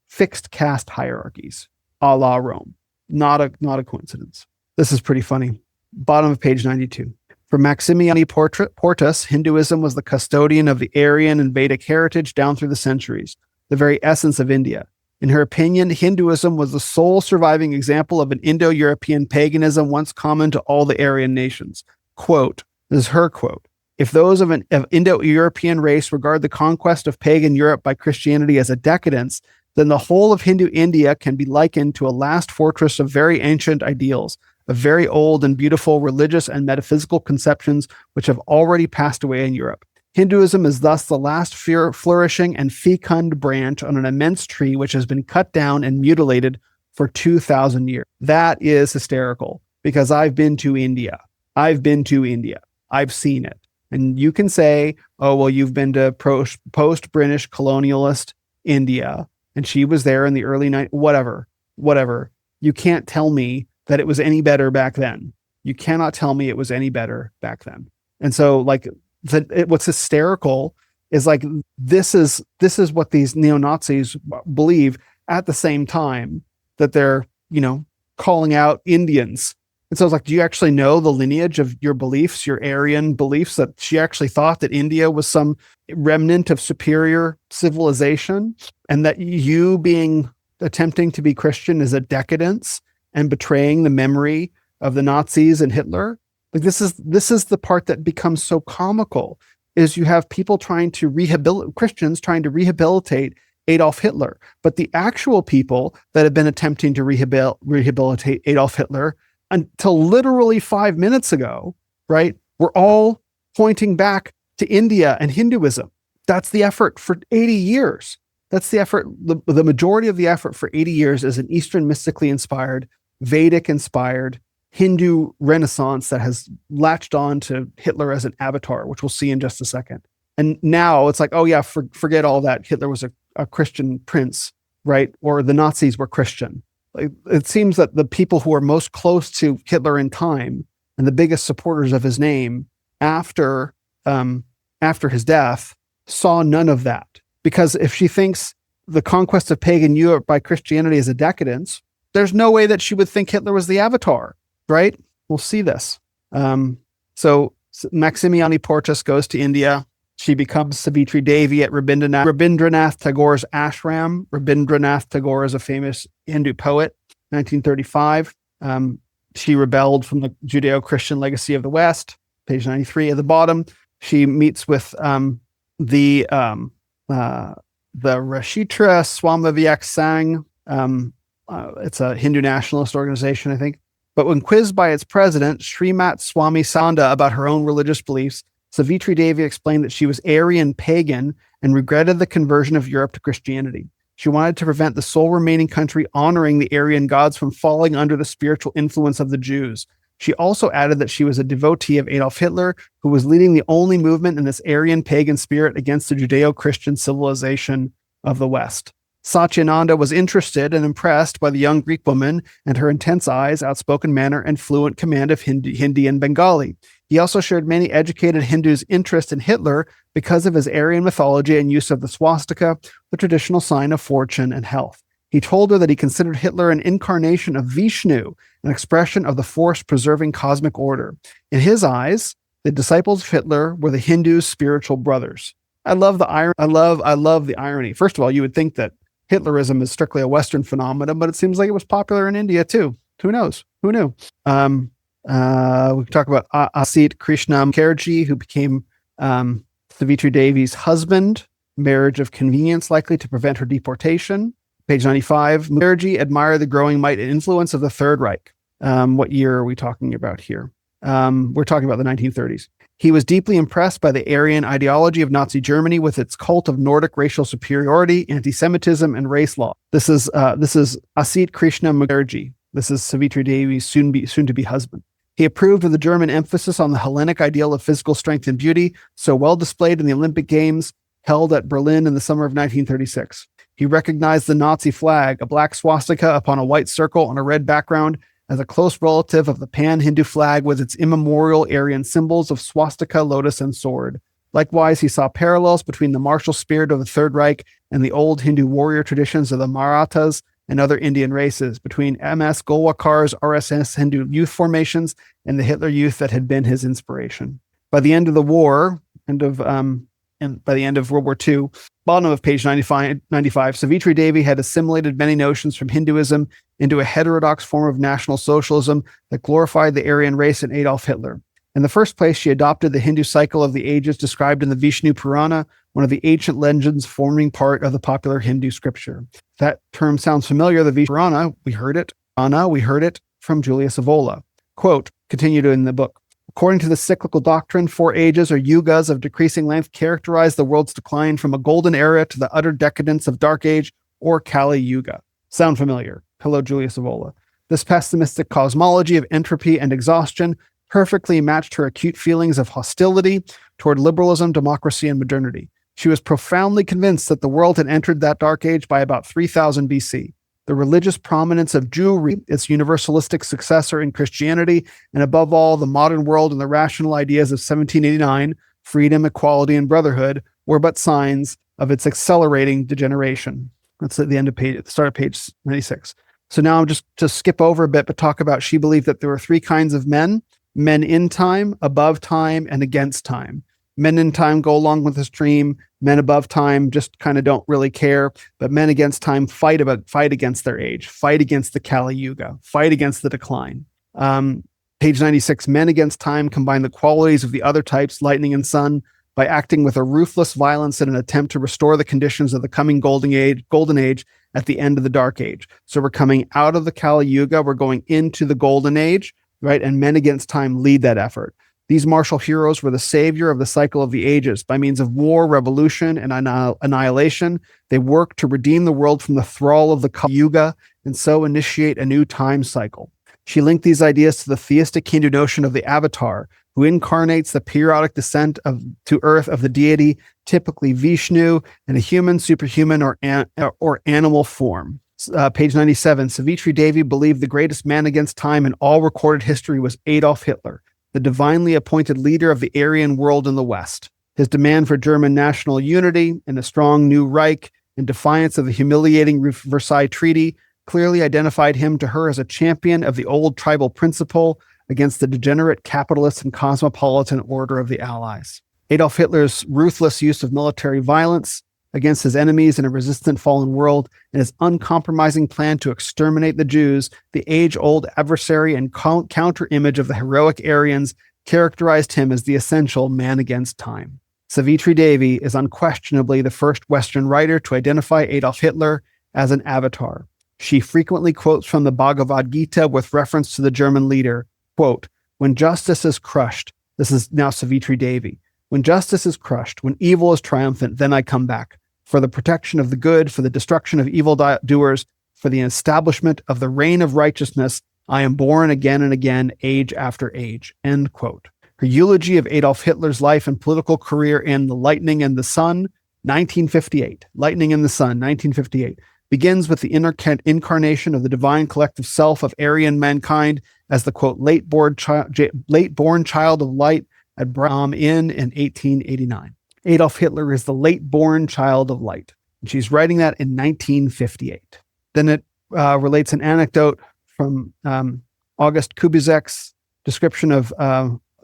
fixed caste hierarchies, a la Rome. Not a coincidence. This is pretty funny. Bottom of page 92. For Maximiani Portas, Hinduism was the custodian of the Aryan and Vedic heritage down through the centuries, the very essence of India. In her opinion, Hinduism was the sole surviving example of an Indo-European paganism once common to all the Aryan nations. Quote, this is her quote, "If those of Indo-European race regard the conquest of pagan Europe by Christianity as a decadence, then the whole of Hindu India can be likened to a last fortress of very ancient ideals, of very old and beautiful religious and metaphysical conceptions which have already passed away in Europe. Hinduism is thus the last flourishing and fecund branch on an immense tree which has been cut down and mutilated for 2,000 years." That is hysterical, because I've been to India. I've seen it. And you can say, oh, well, you've been to post-British colonialist India, and she was there in the early 90s, whatever. You can't tell me that it was any better back then. You cannot tell me it was any better back then. And so, like, what's hysterical is, like, this is what these neo-Nazis believe at the same time that they're, calling out Indians. And so it's like, do you actually know the lineage of your beliefs, your Aryan beliefs, that she actually thought that India was some remnant of superior civilization, and that you attempting to be Christian is a decadence and betraying the memory of the Nazis and Hitler? Like, this is the part that becomes so comical, is you have people Christians trying to rehabilitate Adolf Hitler, but the actual people that have been attempting to rehabilitate Adolf Hitler until literally 5 minutes ago, right, we're all pointing back to India and Hinduism. That's the effort for 80 years. That's the effort. The majority of the effort for 80 years is an Eastern mystically inspired, Vedic inspired Hindu renaissance that has latched on to Hitler as an avatar, which we'll see in just a second. And now it's like, oh yeah, forget all that. Hitler was a Christian prince, right? Or the Nazis were Christian. It seems that the people who are most close to Hitler in time and the biggest supporters of his name after his death saw none of that. Because if she thinks the conquest of pagan Europe by Christianity is a decadence, there's no way that she would think Hitler was the avatar, right? We'll see this. So Maximiani Portas goes to India. She becomes Savitri Devi at Rabindranath Tagore's ashram. Rabindranath Tagore is a famous Hindu poet, 1935. She rebelled from the Judeo-Christian legacy of the West, page 93 at the bottom. She meets with the the Rashitra Swamavyak Sangh. It's a Hindu nationalist organization, I think. But when quizzed by its president, Srimat Swami Sanda, about her own religious beliefs, Savitri Devi explained that she was Aryan Pagan and regretted the conversion of Europe to Christianity. She wanted to prevent the sole remaining country honoring the Aryan gods from falling under the spiritual influence of the Jews. She also added that she was a devotee of Adolf Hitler, who was leading the only movement in this Aryan pagan spirit against the Judeo-Christian civilization of the West. Satyananda was interested and impressed by the young Greek woman and her intense eyes, outspoken manner, and fluent command of Hindi and Bengali. He also shared many educated Hindus' interest in Hitler because of his Aryan mythology and use of the swastika, the traditional sign of fortune and health. He told her that he considered Hitler an incarnation of Vishnu, an expression of the force-preserving cosmic order. In his eyes, the disciples of Hitler were the Hindus' spiritual brothers. I love the irony. I love the irony. First of all, you would think that Hitlerism is strictly a Western phenomenon, but it seems like it was popular in India too. Who knows? Who knew? We can talk about Asit Krishna Mukherjee, who became Savitri Devi's husband, marriage of convenience likely to prevent her deportation. Page 95, Mukherjee admired the growing might and influence of the Third Reich. What year are we talking about here? We're talking about the 1930s. He was deeply impressed by the Aryan ideology of Nazi Germany with its cult of Nordic racial superiority, anti-Semitism, and race law. This is Asit Krishna Mukherjee. This is Savitri Devi's soon-to-be husband. He approved of the German emphasis on the Hellenic ideal of physical strength and beauty, so well displayed in the Olympic Games held at Berlin in the summer of 1936. He recognized the Nazi flag, a black swastika upon a white circle on a red background, as a close relative of the pan-Hindu flag with its immemorial Aryan symbols of swastika, lotus, and sword. Likewise, he saw parallels between the martial spirit of the Third Reich and the old Hindu warrior traditions of the Marathas and other Indian races, between MS Golwakar's RSS Hindu youth formations and the Hitler youth that had been his inspiration. By the end of the war, by the end of World War II, bottom of page 95, Savitri Devi had assimilated many notions from Hinduism into a heterodox form of National Socialism that glorified the Aryan race and Adolf Hitler. In the first place, she adopted the Hindu cycle of the ages described in the Vishnu Purana, one of the ancient legends forming part of the popular Hindu scripture. That term sounds familiar. The Vishnu Purana, we heard it from Julius Evola. Quote, continued in the book. According to the cyclical doctrine, 4 ages or yugas of decreasing length characterize the world's decline from a golden era to the utter decadence of dark age or Kali Yuga. Sound familiar? Hello, Julius Evola. This pessimistic cosmology of entropy and exhaustion perfectly matched her acute feelings of hostility toward liberalism, democracy, and modernity. She was profoundly convinced that the world had entered that dark age by about 3000 BC. The religious prominence of Jewry, its universalistic successor in Christianity, and above all, the modern world and the rational ideas of 1789, freedom, equality, and brotherhood, were but signs of its accelerating degeneration. That's at the end of the start of page 96. So now I'm just to skip over a bit, but talk about she believed that there were 3 kinds of men in time, above time, and against time. Men in time go along with the stream. Men above time just kind of don't really care. But men against time fight against their age, fight against the Kali Yuga, fight against the decline. Page 96, men against time combine the qualities of the other types, lightning and sun, by acting with a ruthless violence in an attempt to restore the conditions of the coming golden age at the end of the dark age. So we're coming out of the Kali Yuga, we're going into the golden age, right? And men against time lead that effort. These martial heroes were the savior of the cycle of the ages. By means of war, revolution, and annihilation, they worked to redeem the world from the thrall of the Kali Yuga and so initiate a new time cycle. She linked these ideas to the theistic Hindu notion of the avatar, who incarnates the periodic descent to earth of the deity, typically Vishnu, in a human, superhuman, or animal form. Page 97, Savitri Devi believed the greatest man against time in all recorded history was Adolf Hitler, the divinely appointed leader of the Aryan world in the West. His demand for German national unity and a strong new Reich, in defiance of the humiliating Versailles Treaty, clearly identified him to her as a champion of the old tribal principle against the degenerate capitalist and cosmopolitan order of the Allies. Adolf Hitler's ruthless use of military violence against his enemies in a resistant fallen world and his uncompromising plan to exterminate the Jews, the age-old adversary and counter-image of the heroic Aryans, characterized him as the essential man against time. Savitri Devi is unquestionably the first Western writer to identify Adolf Hitler as an avatar. She frequently quotes from the Bhagavad Gita with reference to the German leader, quote, "When justice is crushed," this is now Savitri Devi, "when justice is crushed, when evil is triumphant, then I come back. For the protection of the good, for the destruction of evil doers, for the establishment of the reign of righteousness, I am born again and again, age after age," end quote. Her eulogy of Adolf Hitler's life and political career in The Lightning and the Sun, 1958, Lightning and the Sun, 1958, begins with the incarnation of the divine collective self of Aryan mankind as the, quote, late-born child of light at Brahm Inn in 1889. Adolf Hitler is the late-born child of light. And she's writing that in 1958. Then it relates an anecdote from August Kubizek's description of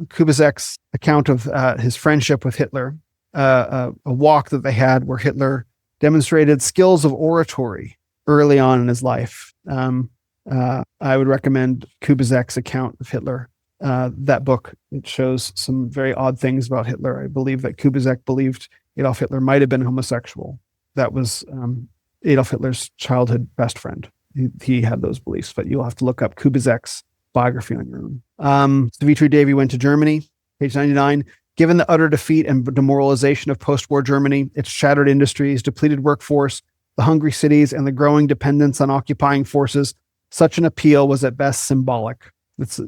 Kubizek's account of his friendship with Hitler, a walk that they had where Hitler demonstrated skills of oratory early on in his life. I would recommend Kubizek's account of Hitler. That book, it shows some very odd things about Hitler. I believe that Kubizek believed Adolf Hitler might have been homosexual. That was Adolf Hitler's childhood best friend. He had those beliefs, but you'll have to look up Kubizek's biography on your own. Savitri Devi went to Germany, page 99. Given the utter defeat and demoralization of post-war Germany, its shattered industries, depleted workforce, the hungry cities, and the growing dependence on occupying forces, such an appeal was at best symbolic. It's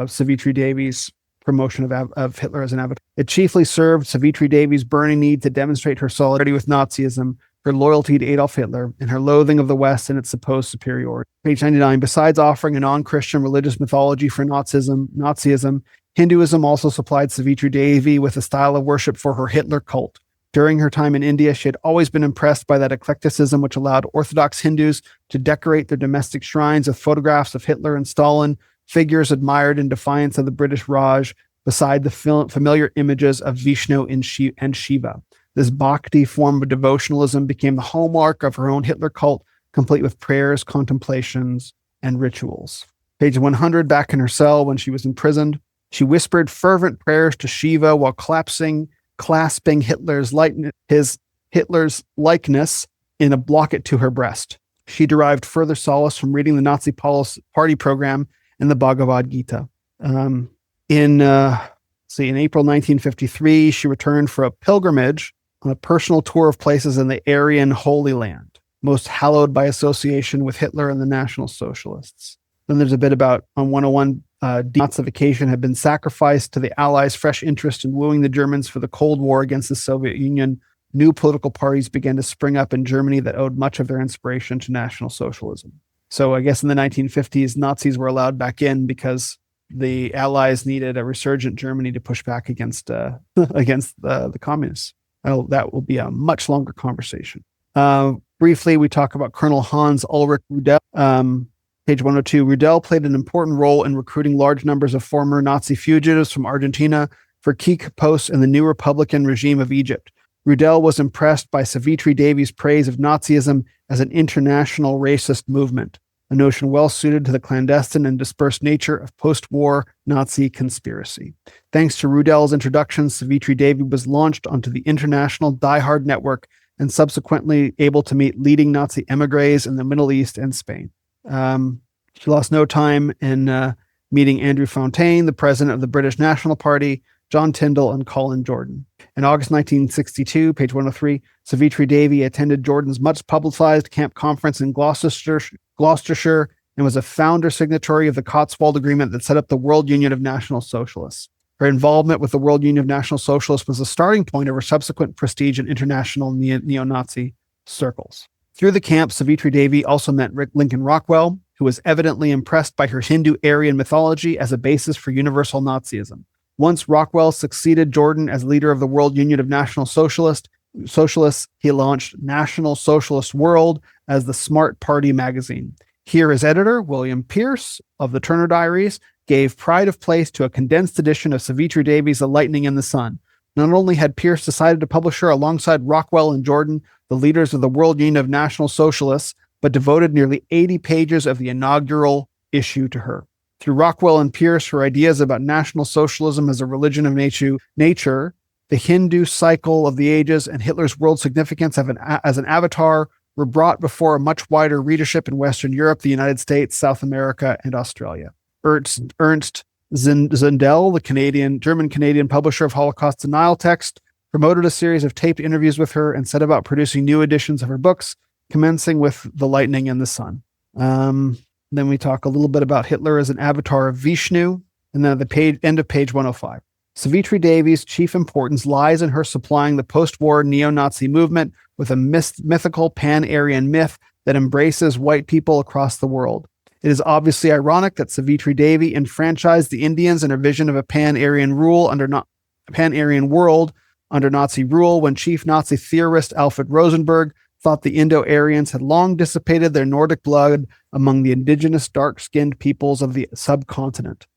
Savitri Devi's promotion of Hitler as an avatar. It chiefly served Savitri Devi's burning need to demonstrate her solidarity with Nazism, her loyalty to Adolf Hitler, and her loathing of the West and its supposed superiority. Page 99, besides offering a non-Christian religious mythology for Nazism, Hinduism also supplied Savitri Devi with a style of worship for her Hitler cult. During her time in India, she had always been impressed by that eclecticism which allowed Orthodox Hindus to decorate their domestic shrines with photographs of Hitler and Stalin, figures admired in defiance of the British Raj, beside the familiar images of Vishnu and Shiva. This bhakti form of devotionalism became the hallmark of her own Hitler cult, complete with prayers, contemplations, and rituals. Page 100, back in her cell when she was imprisoned, she whispered fervent prayers to Shiva while clasping Hitler's likeness in a locket to her breast. She derived further solace from reading the Nazi party program and the Bhagavad Gita. In April 1953, she returned for a pilgrimage on a personal tour of places in the Aryan Holy Land, most hallowed by association with Hitler and the National Socialists. Then there's a bit about, on 101, Denazification had been sacrificed to the Allies' fresh interest in wooing the Germans for the Cold War against the Soviet Union. New political parties began to spring up in Germany that owed much of their inspiration to National Socialism. So I guess in the 1950s, Nazis were allowed back in because the Allies needed a resurgent Germany to push back against the communists. That will be a much longer conversation. Briefly, we talk about Colonel Hans Ulrich Rudel. Page 102, Rudel played an important role in recruiting large numbers of former Nazi fugitives from Argentina for key posts in the new Republican regime of Egypt. Rudel was impressed by Savitri Devi's praise of Nazism as an international racist movement, a notion well suited to the clandestine and dispersed nature of post-war Nazi conspiracy. Thanks to Rudel's introduction, Savitri Devi was launched onto the international Die-Hard network and subsequently able to meet leading Nazi emigres in the Middle East and Spain. She lost no time in meeting Andrew Fontaine, the president of the British National Party, John Tyndall, and Colin Jordan. In August 1962, page 103, Savitri Devi attended Jordan's much publicized camp conference in Gloucestershire and was a founder signatory of the Cotswold Agreement that set up the World Union of National Socialists. Her involvement with the World Union of National Socialists was the starting point of her subsequent prestige in international neo-Nazi circles. Through the camp, Savitri Devi also met Lincoln Rockwell, who was evidently impressed by her Hindu-Aryan mythology as a basis for universal Nazism. Once Rockwell succeeded Jordan as leader of the World Union of National Socialists, he launched National Socialist World as the Smart Party magazine. Here, his editor, William Pierce of the Turner Diaries, gave pride of place to a condensed edition of Savitri Devi's The Lightning and the Sun. Not only had Pierce decided to publish her alongside Rockwell and Jordan, the leaders of the World Union of National Socialists, but devoted nearly 80 pages of the inaugural issue to her. Through Rockwell and Pierce, her ideas about National Socialism as a religion of nature the Hindu cycle of the ages, and Hitler's world significance as an avatar were brought before a much wider readership in Western Europe, the United States, South America, and Australia. Ernst Zundel, the German-Canadian publisher of Holocaust denial text, promoted a series of taped interviews with her and set about producing new editions of her books, commencing with The Lightning and the Sun. Then we talk a little bit about Hitler as an avatar of Vishnu, and then at the end of page 105. Savitri Devi's chief importance lies in her supplying the post-war neo-Nazi movement with a mythical pan-Aryan myth that embraces white people across the world. It is obviously ironic that Savitri Devi enfranchised the Indians in her vision of a pan-Aryan world under Nazi rule when chief Nazi theorist Alfred Rosenberg thought the Indo-Aryans had long dissipated their Nordic blood among the indigenous dark-skinned peoples of the subcontinent.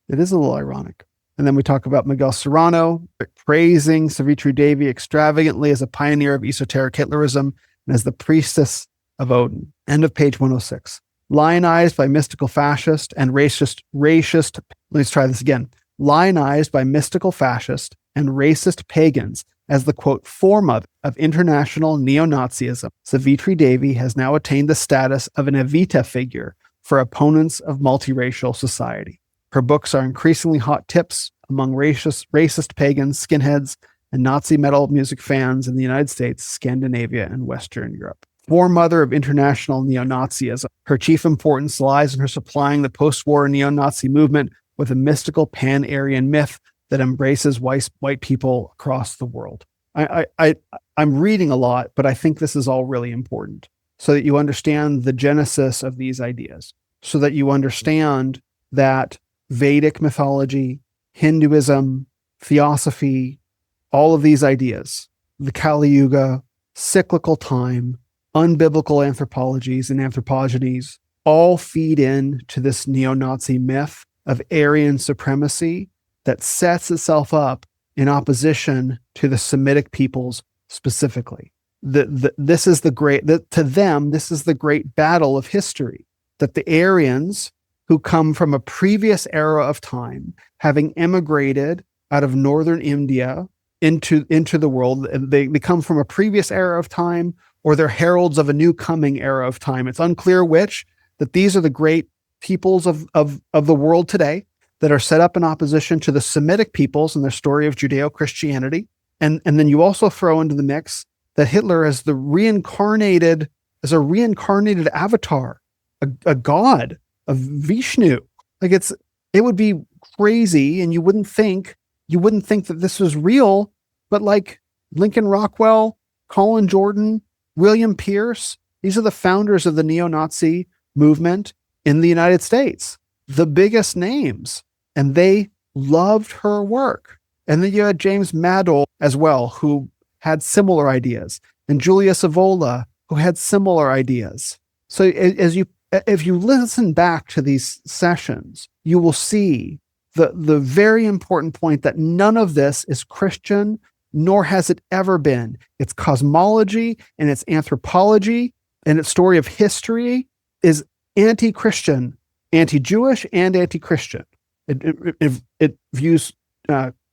It is a little ironic. And then we talk about Miguel Serrano, praising Savitri Devi extravagantly as a pioneer of esoteric Hitlerism and as the priestess of Odin. End of page 106. Lionized by mystical fascist and racist, let's try this again. Lionized by mystical fascist and racist pagans as the, quote, foremother of international neo-Nazism, Savitri Devi has now attained the status of an Evita figure for opponents of multiracial society. Her books are increasingly hot tips among racist pagans, skinheads, and Nazi metal music fans in the United States, Scandinavia, and Western Europe. Foremother of international neo-Nazism, her chief importance lies in her supplying the post-war neo-Nazi movement with a mystical pan-Aryan myth that embraces white people across the world. I'm reading a lot, but I think this is all really important so that you understand the genesis of these ideas, so that you understand that Vedic mythology, Hinduism, theosophy, all of these ideas, the Kali Yuga, cyclical time, unbiblical anthropologies and anthropogonies, all feed into this neo-Nazi myth of Aryan supremacy that sets itself up in opposition to the Semitic peoples specifically. This is to them, this is the great battle of history, that the Aryans, who come from a previous era of time, having emigrated out of northern India into the world, they come from a previous era of time, or they're heralds of a new coming era of time. It's unclear which, that these are the great peoples of the world today that are set up in opposition to the Semitic peoples and their story of Judeo-Christianity. And then you also throw into the mix that Hitler is a reincarnated avatar, a god of Vishnu. Like it would be crazy, and you wouldn't think that this was real, but like Lincoln Rockwell, Colin Jordan, William Pierce, these are the founders of the neo-Nazi movement in the United States, the biggest names, and they loved her work. And then you had James Madole as well, who had similar ideas, and Julia Savola, who had similar ideas. So if you listen back to these sessions, you will see the very important point that none of this is Christian, nor has it ever been. Its cosmology and its anthropology and its story of history is anti-Christian, anti-Jewish, and anti-Christian. It views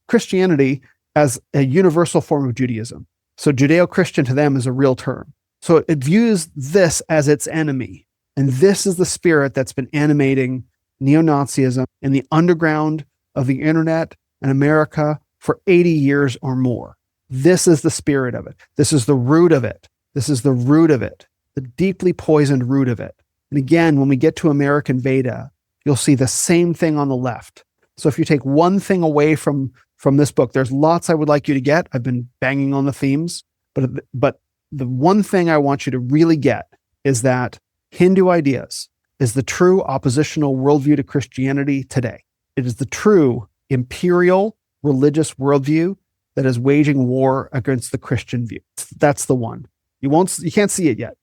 Christianity as a universal form of Judaism. So Judeo-Christian to them is a real term. So it views this as its enemy. And this is the spirit that's been animating neo-Nazism in the underground of the internet and America for 80 years or more. This is the spirit of it. This is the root of it. This is the root of it, the deeply poisoned root of it. And again, when we get to American Veda, you'll see the same thing on the left. So if you take one thing away from this book, there's lots I would like you to get. I've been banging on the themes, but the one thing I want you to really get is that Hindu ideas is the true oppositional worldview to Christianity today. It is the true imperial religious worldview that is waging war against the Christian view. That's the one. You can't see it yet,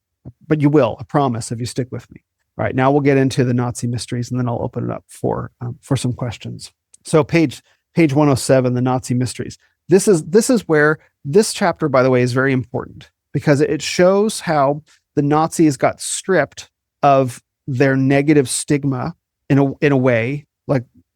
but you will, I promise, if you stick with me. All right, now we'll get into the Nazi mysteries, and then I'll open it up for some questions. So page 107, the Nazi mysteries. This is where this chapter, by the way, is very important because it shows how the Nazis got stripped of their negative stigma in a way,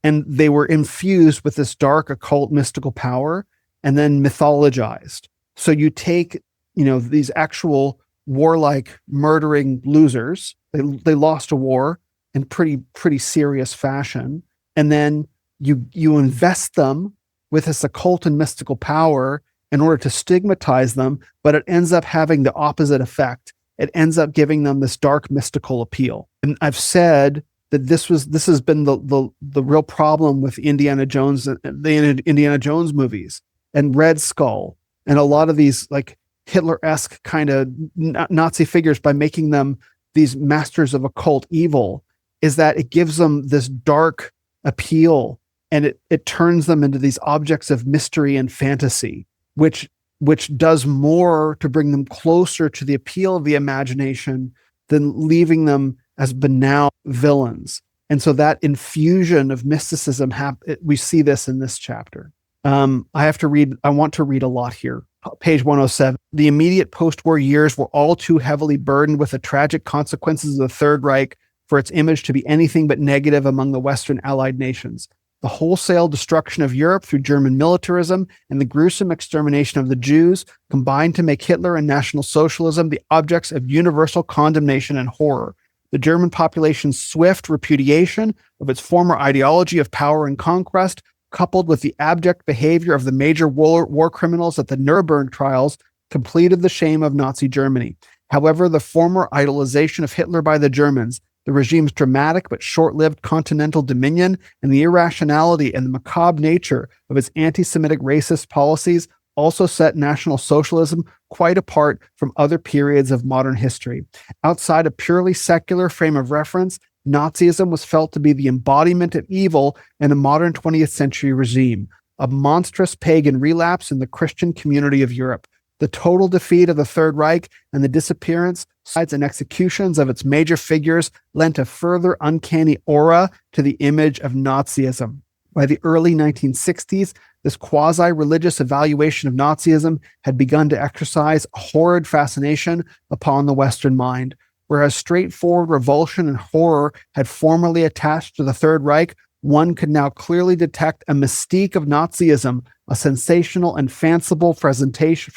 and they were infused with this dark occult mystical power and then mythologized. So you take, these actual warlike murdering losers, they lost a war in pretty serious fashion, and then you invest them with this occult and mystical power in order to stigmatize them, but it ends up having the opposite effect. It ends up giving them this dark mystical appeal. And I've said that this has been the real problem with Indiana Jones, the Indiana Jones movies, and Red Skull, and a lot of these like Hitler-esque kind of Nazi figures, by making them these masters of occult evil, is that it gives them this dark appeal, and it turns them into these objects of mystery and fantasy, which does more to bring them closer to the appeal of the imagination than leaving them as banal villains. And so that infusion of mysticism, we see this in this chapter. I want to read a lot here. Page 107. The immediate post-war years were all too heavily burdened with the tragic consequences of the Third Reich for its image to be anything but negative among the Western Allied nations. The wholesale destruction of Europe through German militarism and the gruesome extermination of the Jews combined to make Hitler and National Socialism the objects of universal condemnation and horror. The German population's swift repudiation of its former ideology of power and conquest, coupled with the abject behavior of the major war criminals at the Nuremberg trials, completed the shame of Nazi Germany. However, the former idolization of Hitler by the Germans, the regime's dramatic but short-lived continental dominion, and the irrationality and the macabre nature of its anti-Semitic racist policies also set National Socialism quite apart from other periods of modern history. Outside a purely secular frame of reference, Nazism was felt to be the embodiment of evil in a modern 20th century regime, a monstrous pagan relapse in the Christian community of Europe. The total defeat of the Third Reich and the disappearance, sides, and executions of its major figures lent a further uncanny aura to the image of Nazism. By the early 1960s, this quasi-religious evaluation of Nazism had begun to exercise a horrid fascination upon the Western mind. Whereas straightforward revulsion and horror had formerly attached to the Third Reich, one could now clearly detect a mystique of Nazism, a sensational and fanciful presentation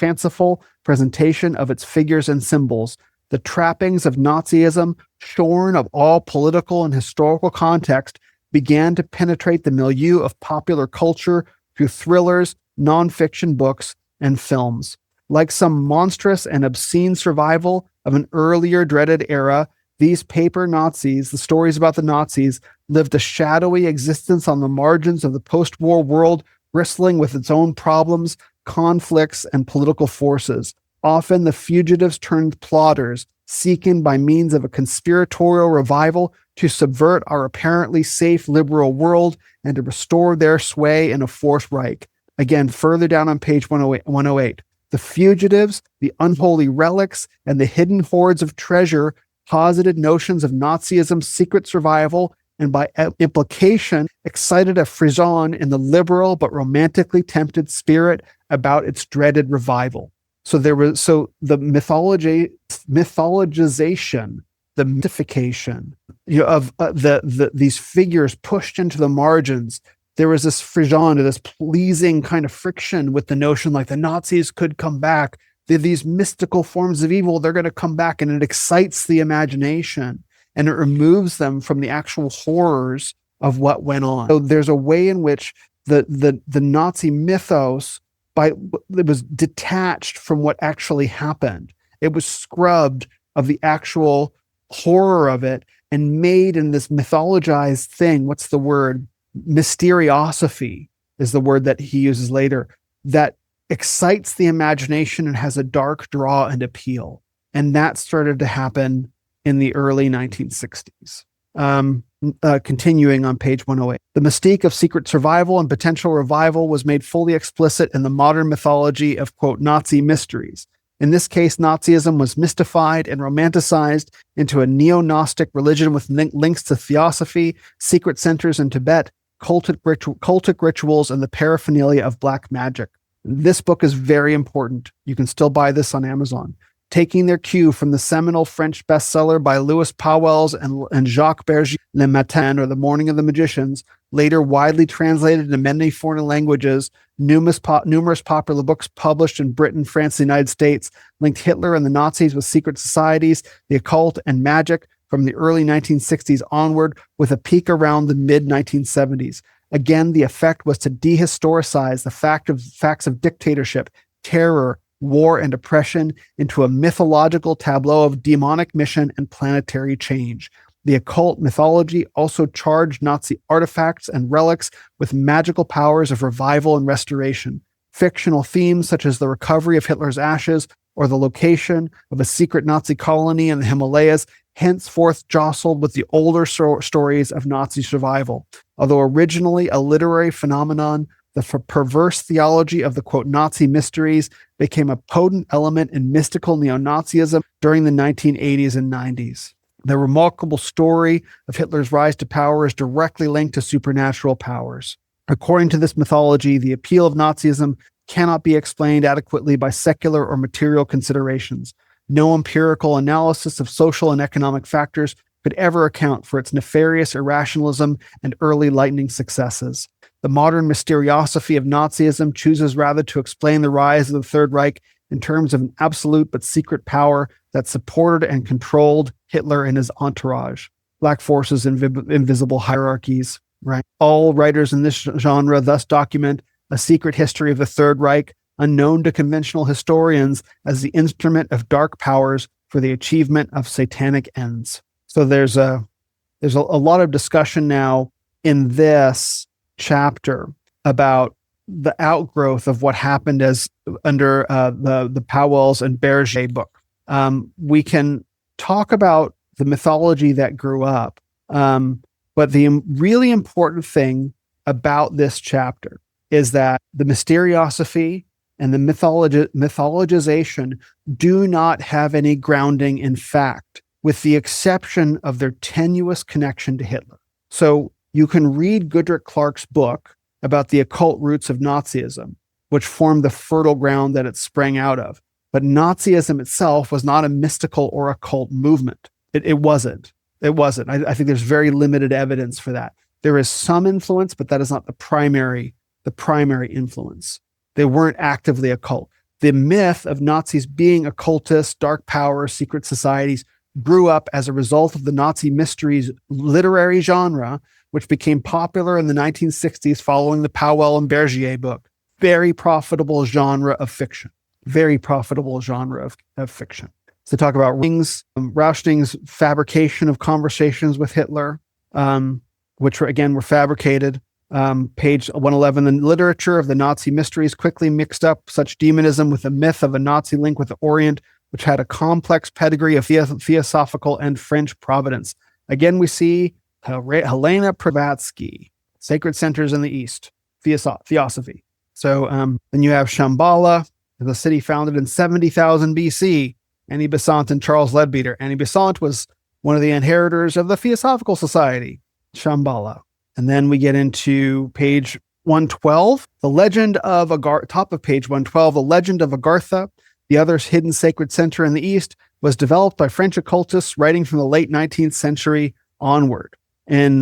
of its figures and symbols. The trappings of Nazism, shorn of all political and historical context, began to penetrate the milieu of popular culture through thrillers, nonfiction books, and films. Like some monstrous and obscene survival of an earlier dreaded era, these paper Nazis, the stories about the Nazis, lived a shadowy existence on the margins of the post-war world, bristling with its own problems, conflicts, and political forces. Often the fugitives turned plotters, seeking by means of a conspiratorial revival to subvert our apparently safe liberal world and to restore their sway in a Fourth Reich. Again, further down on page 108. The fugitives, the unholy relics, and the hidden hoards of treasure posited notions of Nazism's secret survival, and by implication excited a frisson in the liberal but romantically tempted spirit about its dreaded revival. So the mythologization, the mythification, of these figures pushed into the margins. There was this frisson, this pleasing kind of friction with the notion like the Nazis could come back. These mystical forms of evil, they're going to come back, and it excites the imagination and it removes them from the actual horrors of what went on. So there's a way in which the Nazi mythos, it was detached from what actually happened. It was scrubbed of the actual horror of it and made in this mythologized thing. What's the word? Mysteriosophy is the word that he uses later, that excites the imagination and has a dark draw and appeal. And that started to happen in the early 1960s. Continuing on page 108. The mystique of secret survival and potential revival was made fully explicit in the modern mythology of, quote, Nazi mysteries. In this case, Nazism was mystified and romanticized into a neo-Gnostic religion with links to theosophy, secret centers in Tibet, cultic rituals, and the paraphernalia of black magic. This book is very important. You can still buy this on Amazon. taking their cue from the seminal French bestseller by Louis Pauwels and Jacques Bergier, Le Matin, or The Morning of the Magicians, later widely translated into many foreign languages. Numerous popular books published in Britain, France, and the United States linked Hitler and the Nazis with secret societies, the occult, and magic from the early 1960s onward, with a peak around the mid-1970s. Again, the effect was to dehistoricize the facts of dictatorship, terror, war, and oppression into a mythological tableau of demonic mission and planetary change. The occult mythology also charged Nazi artifacts and relics with magical powers of revival and restoration. Fictional themes such as the recovery of Hitler's ashes or the location of a secret Nazi colony in the Himalayas henceforth jostled with the older stories of Nazi survival. Although originally a literary phenomenon, the perverse theology of the, quote, Nazi mysteries became a potent element in mystical neo-Nazism during the 1980s and 90s. The remarkable story of Hitler's rise to power is directly linked to supernatural powers. According to this mythology, the appeal of Nazism cannot be explained adequately by secular or material considerations. No empirical analysis of social and economic factors could ever account for its nefarious irrationalism and early lightning successes. The modern mysteriosophy of Nazism chooses rather to explain the rise of the Third Reich in terms of an absolute but secret power that supported and controlled Hitler and his entourage. Black forces, invisible hierarchies, right? All writers in this genre thus document a secret history of the Third Reich, unknown to conventional historians, as the instrument of dark powers for the achievement of satanic ends. So there's a lot of discussion now in this chapter about the outgrowth of what happened as under the Pauwels and Bergier book. We can talk about the mythology that grew up, but the really important thing about this chapter is that the mysteriosophy and the mythologization do not have any grounding in fact, with the exception of their tenuous connection to Hitler. So you can read Goodrick-Clarke's book about the occult roots of Nazism, which formed the fertile ground that it sprang out of. But Nazism itself was not a mystical or occult movement. It wasn't. I think there's very limited evidence for that. There is some influence, but that is not the primary influence. They weren't actively occult. The myth of Nazis being occultists, dark powers, secret societies grew up as a result of the Nazi mysteries literary genre, which became popular in the 1960s following the Pauwels and Bergier book. Very profitable genre of fiction. Very profitable genre of fiction. So talk about Rauschning's fabrication of conversations with Hitler, which were fabricated. Page 111, the literature of the Nazi mysteries quickly mixed up such demonism with the myth of a Nazi link with the Orient, which had a complex pedigree of theosophical and French providence. Again, we see Helena Blavatsky, Sacred Centers in the East, Theosophy. So then you have Shambhala, the city founded in 70,000 BC, Annie Besant and Charles Leadbeater. Annie Besant was one of the inheritors of the Theosophical Society, Shambhala. And then we get into page 112, the legend of top of page 112, the legend of Agartha, the other hidden sacred center in the East, was developed by French occultists writing from the late 19th century onward. In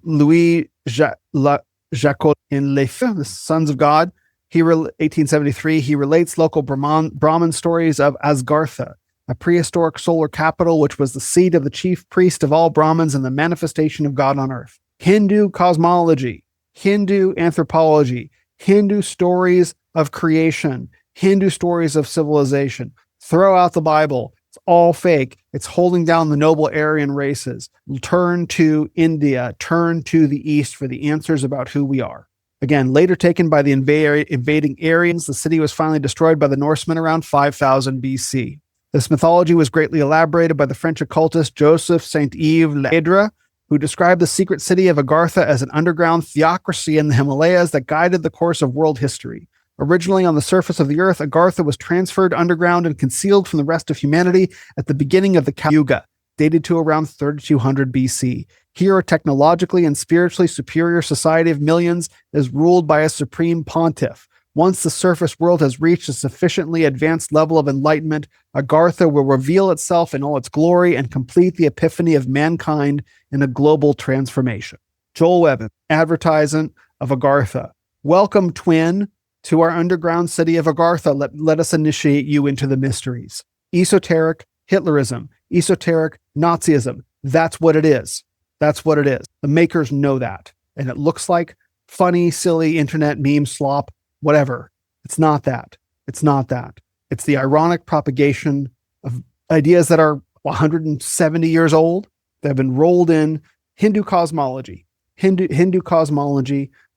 Louis Jacot in Les Feux, the Sons of God, 1873, he relates local Brahmin stories of Asgartha, a prehistoric solar capital which was the seat of the chief priest of all Brahmins and the manifestation of God on earth. Hindu cosmology, Hindu anthropology, Hindu stories of creation, Hindu stories of civilization. Throw out the Bible. It's all fake. It's holding down the noble Aryan races. Turn to India, turn to the East for the answers about who we are. Again, later taken by the invading Aryans, the city was finally destroyed by the Norsemen around 5000 BC. This mythology was greatly elaborated by the French occultist Joseph Saint-Yves Ledre, who described the secret city of Agartha as an underground theocracy in the Himalayas that guided the course of world history. Originally on the surface of the earth, Agartha was transferred underground and concealed from the rest of humanity at the beginning of the Kali Yuga, dated to around 3200 BC. Here, a technologically and spiritually superior society of millions is ruled by a supreme pontiff, Once the surface world has reached a sufficiently advanced level of enlightenment, Agartha will reveal itself in all its glory and complete the epiphany of mankind in a global transformation. Joel Webben, advertisement of Agartha. Welcome, twin, to our underground city of Agartha. Let us initiate you into the mysteries. Esoteric Hitlerism, esoteric Nazism. That's what it is. That's what it is. The makers know that. And it looks like funny, silly internet meme slop, whatever. It's not that. It's not that. It's the ironic propagation of ideas that are 170 years old that have been rolled in. Hindu cosmology,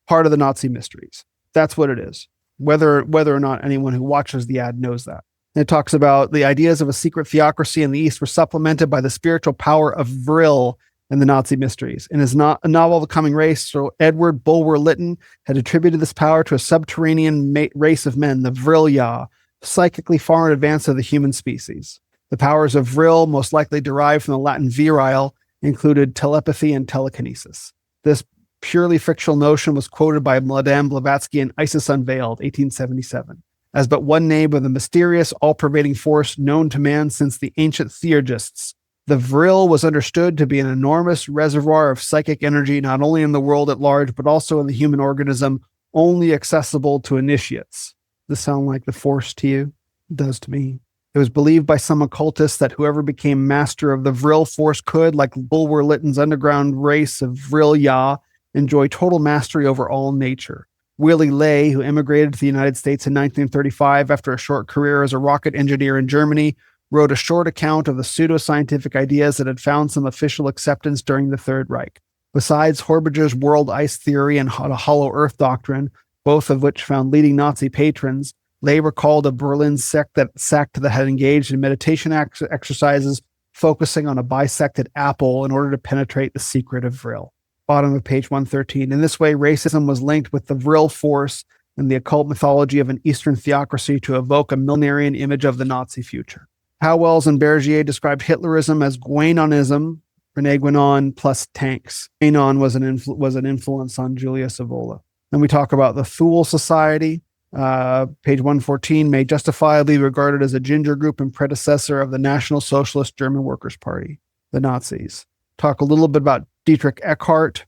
part of the Nazi mysteries. That's what it is. Whether or not anyone who watches the ad knows that. And it talks about the ideas of a secret theocracy in the East were supplemented by the spiritual power of Vril in the Nazi mysteries. In his novel, The Coming Race, so Edward Bulwer-Lytton had attributed this power to a subterranean race of men, the Vrilya, psychically far in advance of the human species. The powers of Vril, most likely derived from the Latin virile, included telepathy and telekinesis. This purely fictional notion was quoted by Madame Blavatsky in Isis Unveiled, 1877, as but one name of the mysterious, all-pervading force known to man since the ancient theurgists. The Vril was understood to be an enormous reservoir of psychic energy, not only in the world at large, but also in the human organism, only accessible to initiates. Does this sound like the force to you? It does to me. It was believed by some occultists that whoever became master of the Vril force could, like Bulwer-Lytton's underground race of Vrilya, enjoy total mastery over all nature. Willy Ley, who immigrated to the United States in 1935 after a short career as a rocket engineer in Germany, wrote a short account of the pseudoscientific ideas that had found some official acceptance during the Third Reich. Besides Horbiger's world ice theory and the hollow earth doctrine, both of which found leading Nazi patrons, Ley recalled a Berlin sect that had engaged in meditation exercises focusing on a bisected apple in order to penetrate the secret of Vril. Bottom of page 113. In this way, racism was linked with the Vril force and the occult mythology of an Eastern theocracy to evoke a millenarian image of the Nazi future. Howells and Bergier described Hitlerism as Guénonism, René Guénon plus tanks. Guénon was an influence on Julius Evola. Then we talk about the Thule Society. Page 114, may justifiably be regarded as a ginger group and predecessor of the National Socialist German Workers' Party, the Nazis. Talk a little bit about Dietrich Eckart.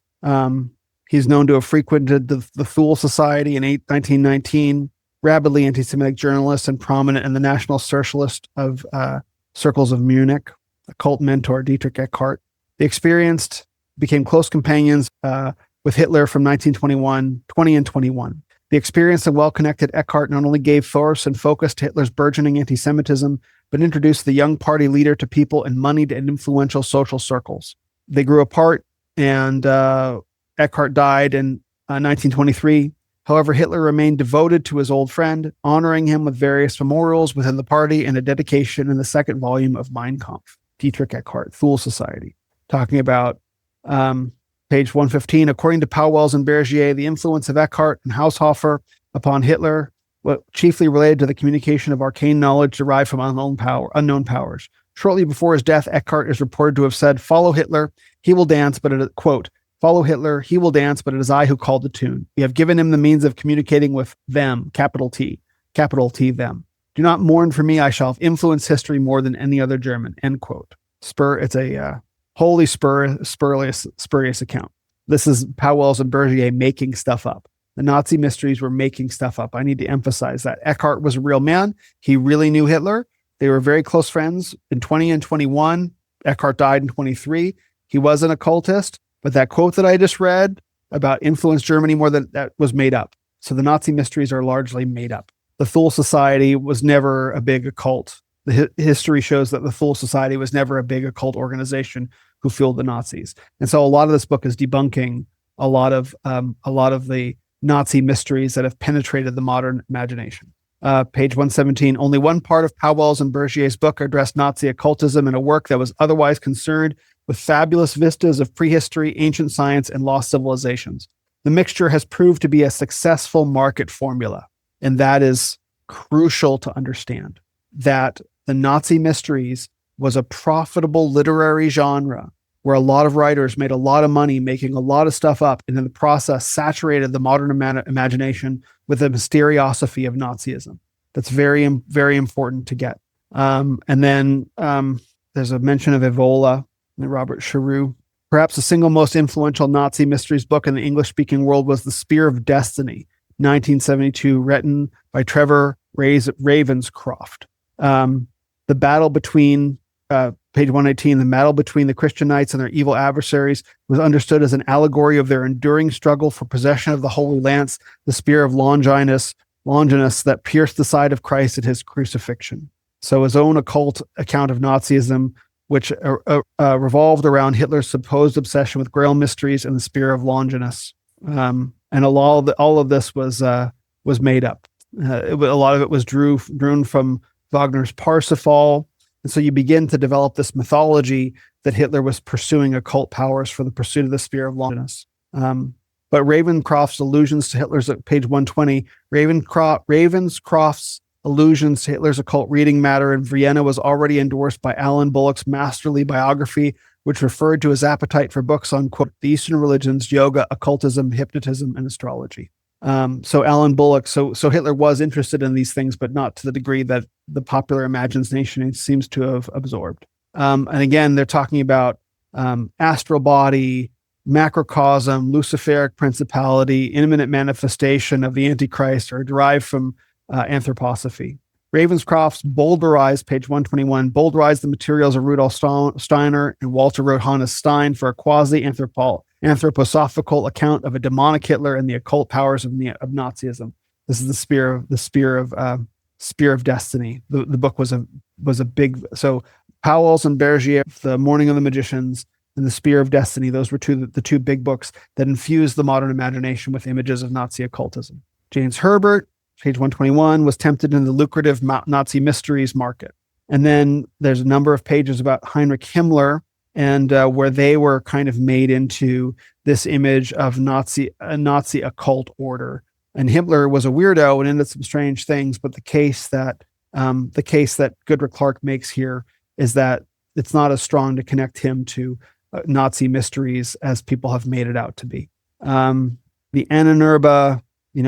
He's known to have frequented the Thule Society in 1919, rabidly anti-Semitic journalist and prominent in the National Socialist of circles of Munich, a cult mentor, Dietrich Eckart. They became close companions with Hitler from 1920 and 21. The experienced and well-connected Eckart not only gave force and focus to Hitler's burgeoning anti-Semitism, but introduced the young party leader to people in moneyed and influential social circles. They grew apart, and Eckart died in 1923. However, Hitler remained devoted to his old friend, honoring him with various memorials within the party and a dedication in the second volume of Mein Kampf. Dietrich Eckart, Thule Society. Talking about page 115, according to Pauwels and Bergier, the influence of Eckart and Haushofer upon Hitler was chiefly related to the communication of arcane knowledge derived from unknown powers. Shortly before his death, Eckart is reported to have said, "Follow Hitler, he will dance, but it, quote, follow Hitler, he will dance, but it is I who called the tune. We have given him the means of communicating with them, capital T, them. Do not mourn for me, I shall have influenced history more than any other German," end quote. It's a wholly spurious account. This is Pauwels and Bergier making stuff up. The Nazi mysteries were making stuff up. I need to emphasize that. Eckart was a real man. He really knew Hitler. They were very close friends in 20 and 21. Eckart died in 23. He was an occultist, but that quote that I just read about influenced Germany more than that was made up. So the Nazi mysteries are largely made up. The Thule Society was never a big occult. The history shows that the Thule Society was never a big occult organization who fueled the Nazis. And so a lot of this book is debunking a lot of the Nazi mysteries that have penetrated the modern imagination. Page 117, only one part of Pauwels and Bergier's book addressed Nazi occultism in a work that was otherwise concerned with fabulous vistas of prehistory, ancient science, and lost civilizations. The mixture has proved to be a successful market formula, and that is crucial to understand, that the Nazi mysteries was a profitable literary genre where a lot of writers made a lot of money making a lot of stuff up, and in the process saturated the modern imagination with the mysteriosity of Nazism. That's very, very important to get. And then there's a mention of Evola and Robert Cheroux. Perhaps the single most influential Nazi mysteries book in the English-speaking world was The Spear of Destiny, 1972, written by Trevor Ravenscroft. The battle between, page 118, the battle between the Christian knights and their evil adversaries was understood as an allegory of their enduring struggle for possession of the Holy Lance, the spear of Longinus that pierced the side of Christ at his crucifixion. So his own occult account of Nazism, which revolved around Hitler's supposed obsession with Grail mysteries and the spear of Longinus. And all of this was made up. A lot of it was drawn from Wagner's Parsifal. And so you begin to develop this mythology that Hitler was pursuing occult powers for the pursuit of the spear of Longinus. But Ravenscroft's allusions to Hitler's, at page 120, Ravenscroft's allusions to Hitler's occult reading matter in Vienna was already endorsed by Alan Bullock's masterly biography, which referred to his appetite for books on, quote, the Eastern religions, yoga, occultism, hypnotism, and astrology. So Alan Bullock, so Hitler was interested in these things, but not to the degree that the popular imagination seems to have absorbed. And again, they're talking about astral body, macrocosm, Luciferic principality, imminent manifestation of the Antichrist, are derived from anthroposophy. Ravenscroft's Bowdlerized, page 121, Bowdlerized the materials of Rudolf Steiner and Walter wrote Hannes Stein for a quasi-anthroposophical account of a demonic Hitler and the occult powers of Nazism. This is the spear of destiny. The book was a big, so Powell's and Bergier, The Morning of the Magicians, and The Spear of Destiny. Those were the two big books that infused the modern imagination with images of Nazi occultism. James Herbert, page 121, was tempted in the lucrative Nazi mysteries market. And then there's a number of pages about Heinrich Himmler, and where they were kind of made into this image of a Nazi occult order. And Himmler was a weirdo and ended some strange things, but the case that Goodrick-Clarke makes here is that it's not as strong to connect him to Nazi mysteries as people have made it out to be. The Ananurba,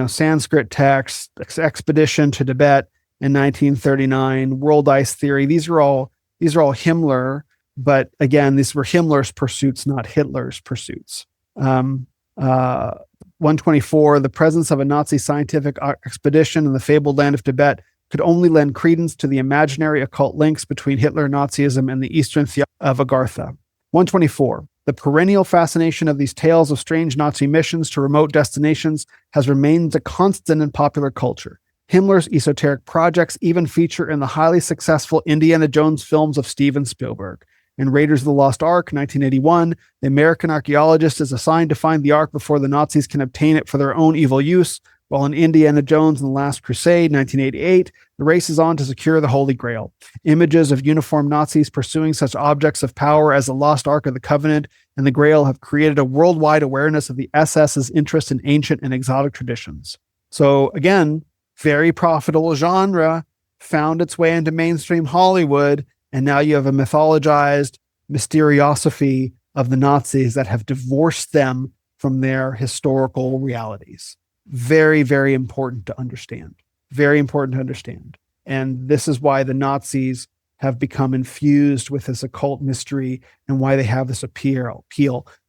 Sanskrit text, expedition to Tibet in 1939, world ice theory. These are all Himmler, but again, these were Himmler's pursuits, not Hitler's pursuits. 124, the presence of a Nazi scientific expedition in the fabled land of Tibet could only lend credence to the imaginary occult links between Hitler, Nazism, and the Eastern theology of Agartha. 124, the perennial fascination of these tales of strange Nazi missions to remote destinations has remained a constant in popular culture. Himmler's esoteric projects even feature in the highly successful Indiana Jones films of Steven Spielberg. In Raiders of the Lost Ark, 1981, the American archaeologist is assigned to find the Ark before the Nazis can obtain it for their own evil use, while in Indiana Jones and the Last Crusade, 1988, the race is on to secure the Holy Grail. Images of uniformed Nazis pursuing such objects of power as the Lost Ark of the Covenant and the Grail have created a worldwide awareness of the SS's interest in ancient and exotic traditions. So again, very profitable genre, found its way into mainstream Hollywood, and now you have a mythologized mysteriosophy of the Nazis that have divorced them from their historical realities. Very, very important to understand. Very important to understand. And this is why the Nazis have become infused with this occult mystery and why they have this appeal.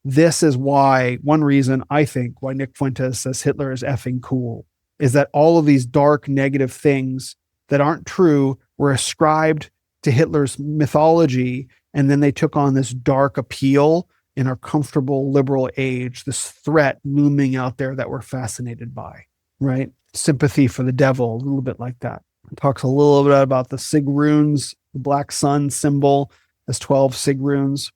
This is why, one reason I think why Nick Fuentes says Hitler is effing cool, is that all of these dark, negative things that aren't true were ascribed to Hitler's mythology, and then they took on this dark appeal in our comfortable liberal age, this threat looming out there that we're fascinated by, right? Sympathy for the devil, a little bit like that. It talks a little bit about the Sig runes, the black sun symbol as 12 Sig runes.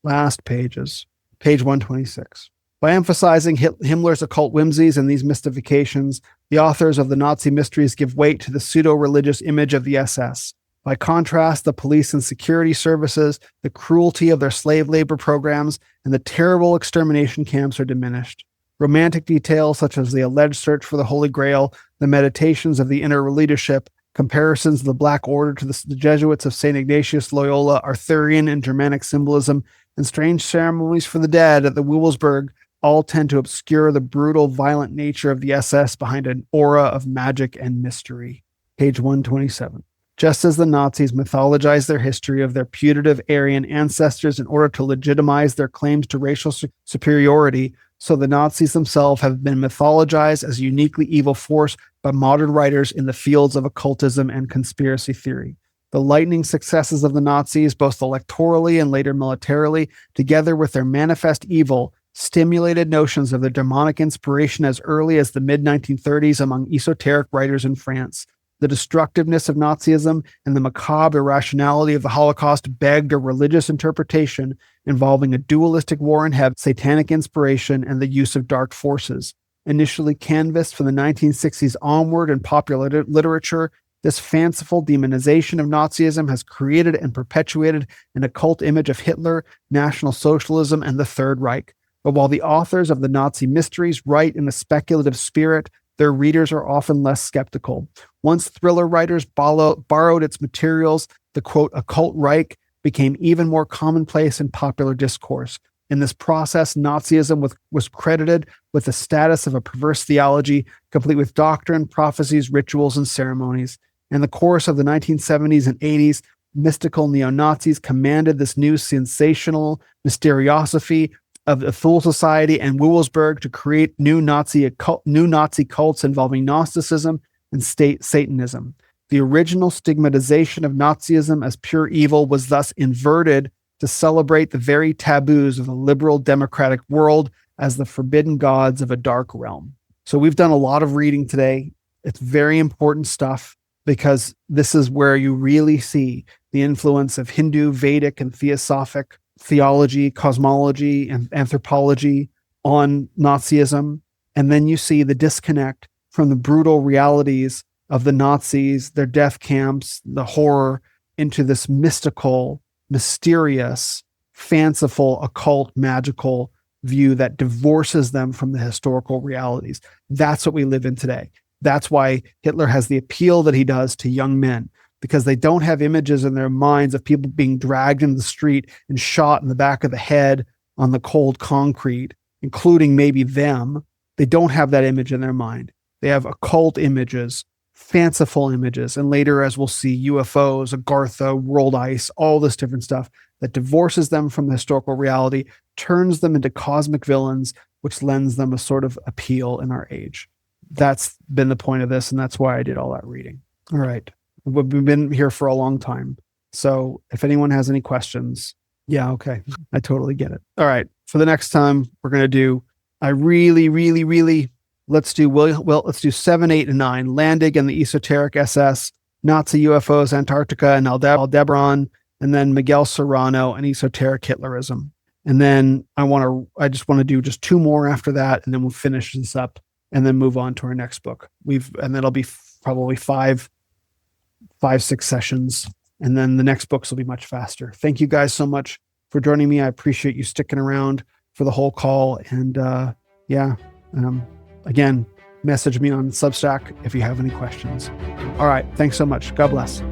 Last pages, page 126. By emphasizing Himmler's occult whimsies and these mystifications, the authors of the Nazi mysteries give weight to the pseudo-religious image of the SS. By contrast, the police and security services, the cruelty of their slave labor programs, and the terrible extermination camps are diminished. Romantic details such as the alleged search for the Holy Grail, the meditations of the inner leadership, comparisons of the Black Order to the Jesuits of St. Ignatius Loyola, Arthurian and Germanic symbolism, and strange ceremonies for the dead at the Wewelsburg all tend to obscure the brutal, violent nature of the SS behind an aura of magic and mystery. Page 127. Just as the Nazis mythologized their history of their putative Aryan ancestors in order to legitimize their claims to racial superiority, so the Nazis themselves have been mythologized as a uniquely evil force by modern writers in the fields of occultism and conspiracy theory. The lightning successes of the Nazis, both electorally and later militarily, together with their manifest evil, stimulated notions of their demonic inspiration as early as the mid-1930s among esoteric writers in France. The destructiveness of Nazism and the macabre irrationality of the Holocaust begged a religious interpretation involving a dualistic war in heaven, satanic inspiration, and the use of dark forces. Initially canvassed from the 1960s onward in popular literature, this fanciful demonization of Nazism has created and perpetuated an occult image of Hitler, National Socialism, and the Third Reich. But while the authors of the Nazi mysteries write in a speculative spirit, their readers are often less skeptical. Once thriller writers borrowed its materials, the quote, occult Reich became even more commonplace in popular discourse. In this process, Nazism was credited with the status of a perverse theology, complete with doctrine, prophecies, rituals, and ceremonies. In the course of the 1970s and 80s, mystical neo-Nazis commanded this new sensational mysteriosophy of the Thule Society and Wewelsburg to create new Nazi cults involving Gnosticism and state Satanism. The original stigmatization of Nazism as pure evil was thus inverted to celebrate the very taboos of the liberal democratic world as the forbidden gods of a dark realm. So we've done a lot of reading today. It's very important stuff because this is where you really see the influence of Hindu, Vedic, and Theosophic theology, cosmology, and anthropology on Nazism. And then you see the disconnect from the brutal realities of the Nazis, their death camps, the horror, into this mystical, mysterious, fanciful, occult, magical view that divorces them from the historical realities. That's what we live in today. That's why Hitler has the appeal that he does to young men, because they don't have images in their minds of people being dragged in the street and shot in the back of the head on the cold concrete, including maybe them. They don't have that image in their mind. They have occult images, fanciful images, and later, as we'll see, UFOs, Agartha, world ice, all this different stuff that divorces them from the historical reality, turns them into cosmic villains, which lends them a sort of appeal in our age. That's been the point of this, and that's why I did all that reading. All right. We've been here for a long time. So if anyone has any questions, yeah, okay. I totally get it. All right. For the next time, we're going to do, let's do 7, 8, and 9, Landig and the Esoteric SS, Nazi UFOs, Antarctica, and Aldebaran, and then Miguel Serrano and Esoteric Hitlerism. And then I just want to do just 2 more after that, and then we'll finish this up and then move on to our next book. And that'll be probably 5, 6 sessions. And then the next books will be much faster. Thank you guys so much for joining me. I appreciate you sticking around for the whole call. And again, message me on Substack if you have any questions. All right. Thanks so much. God bless.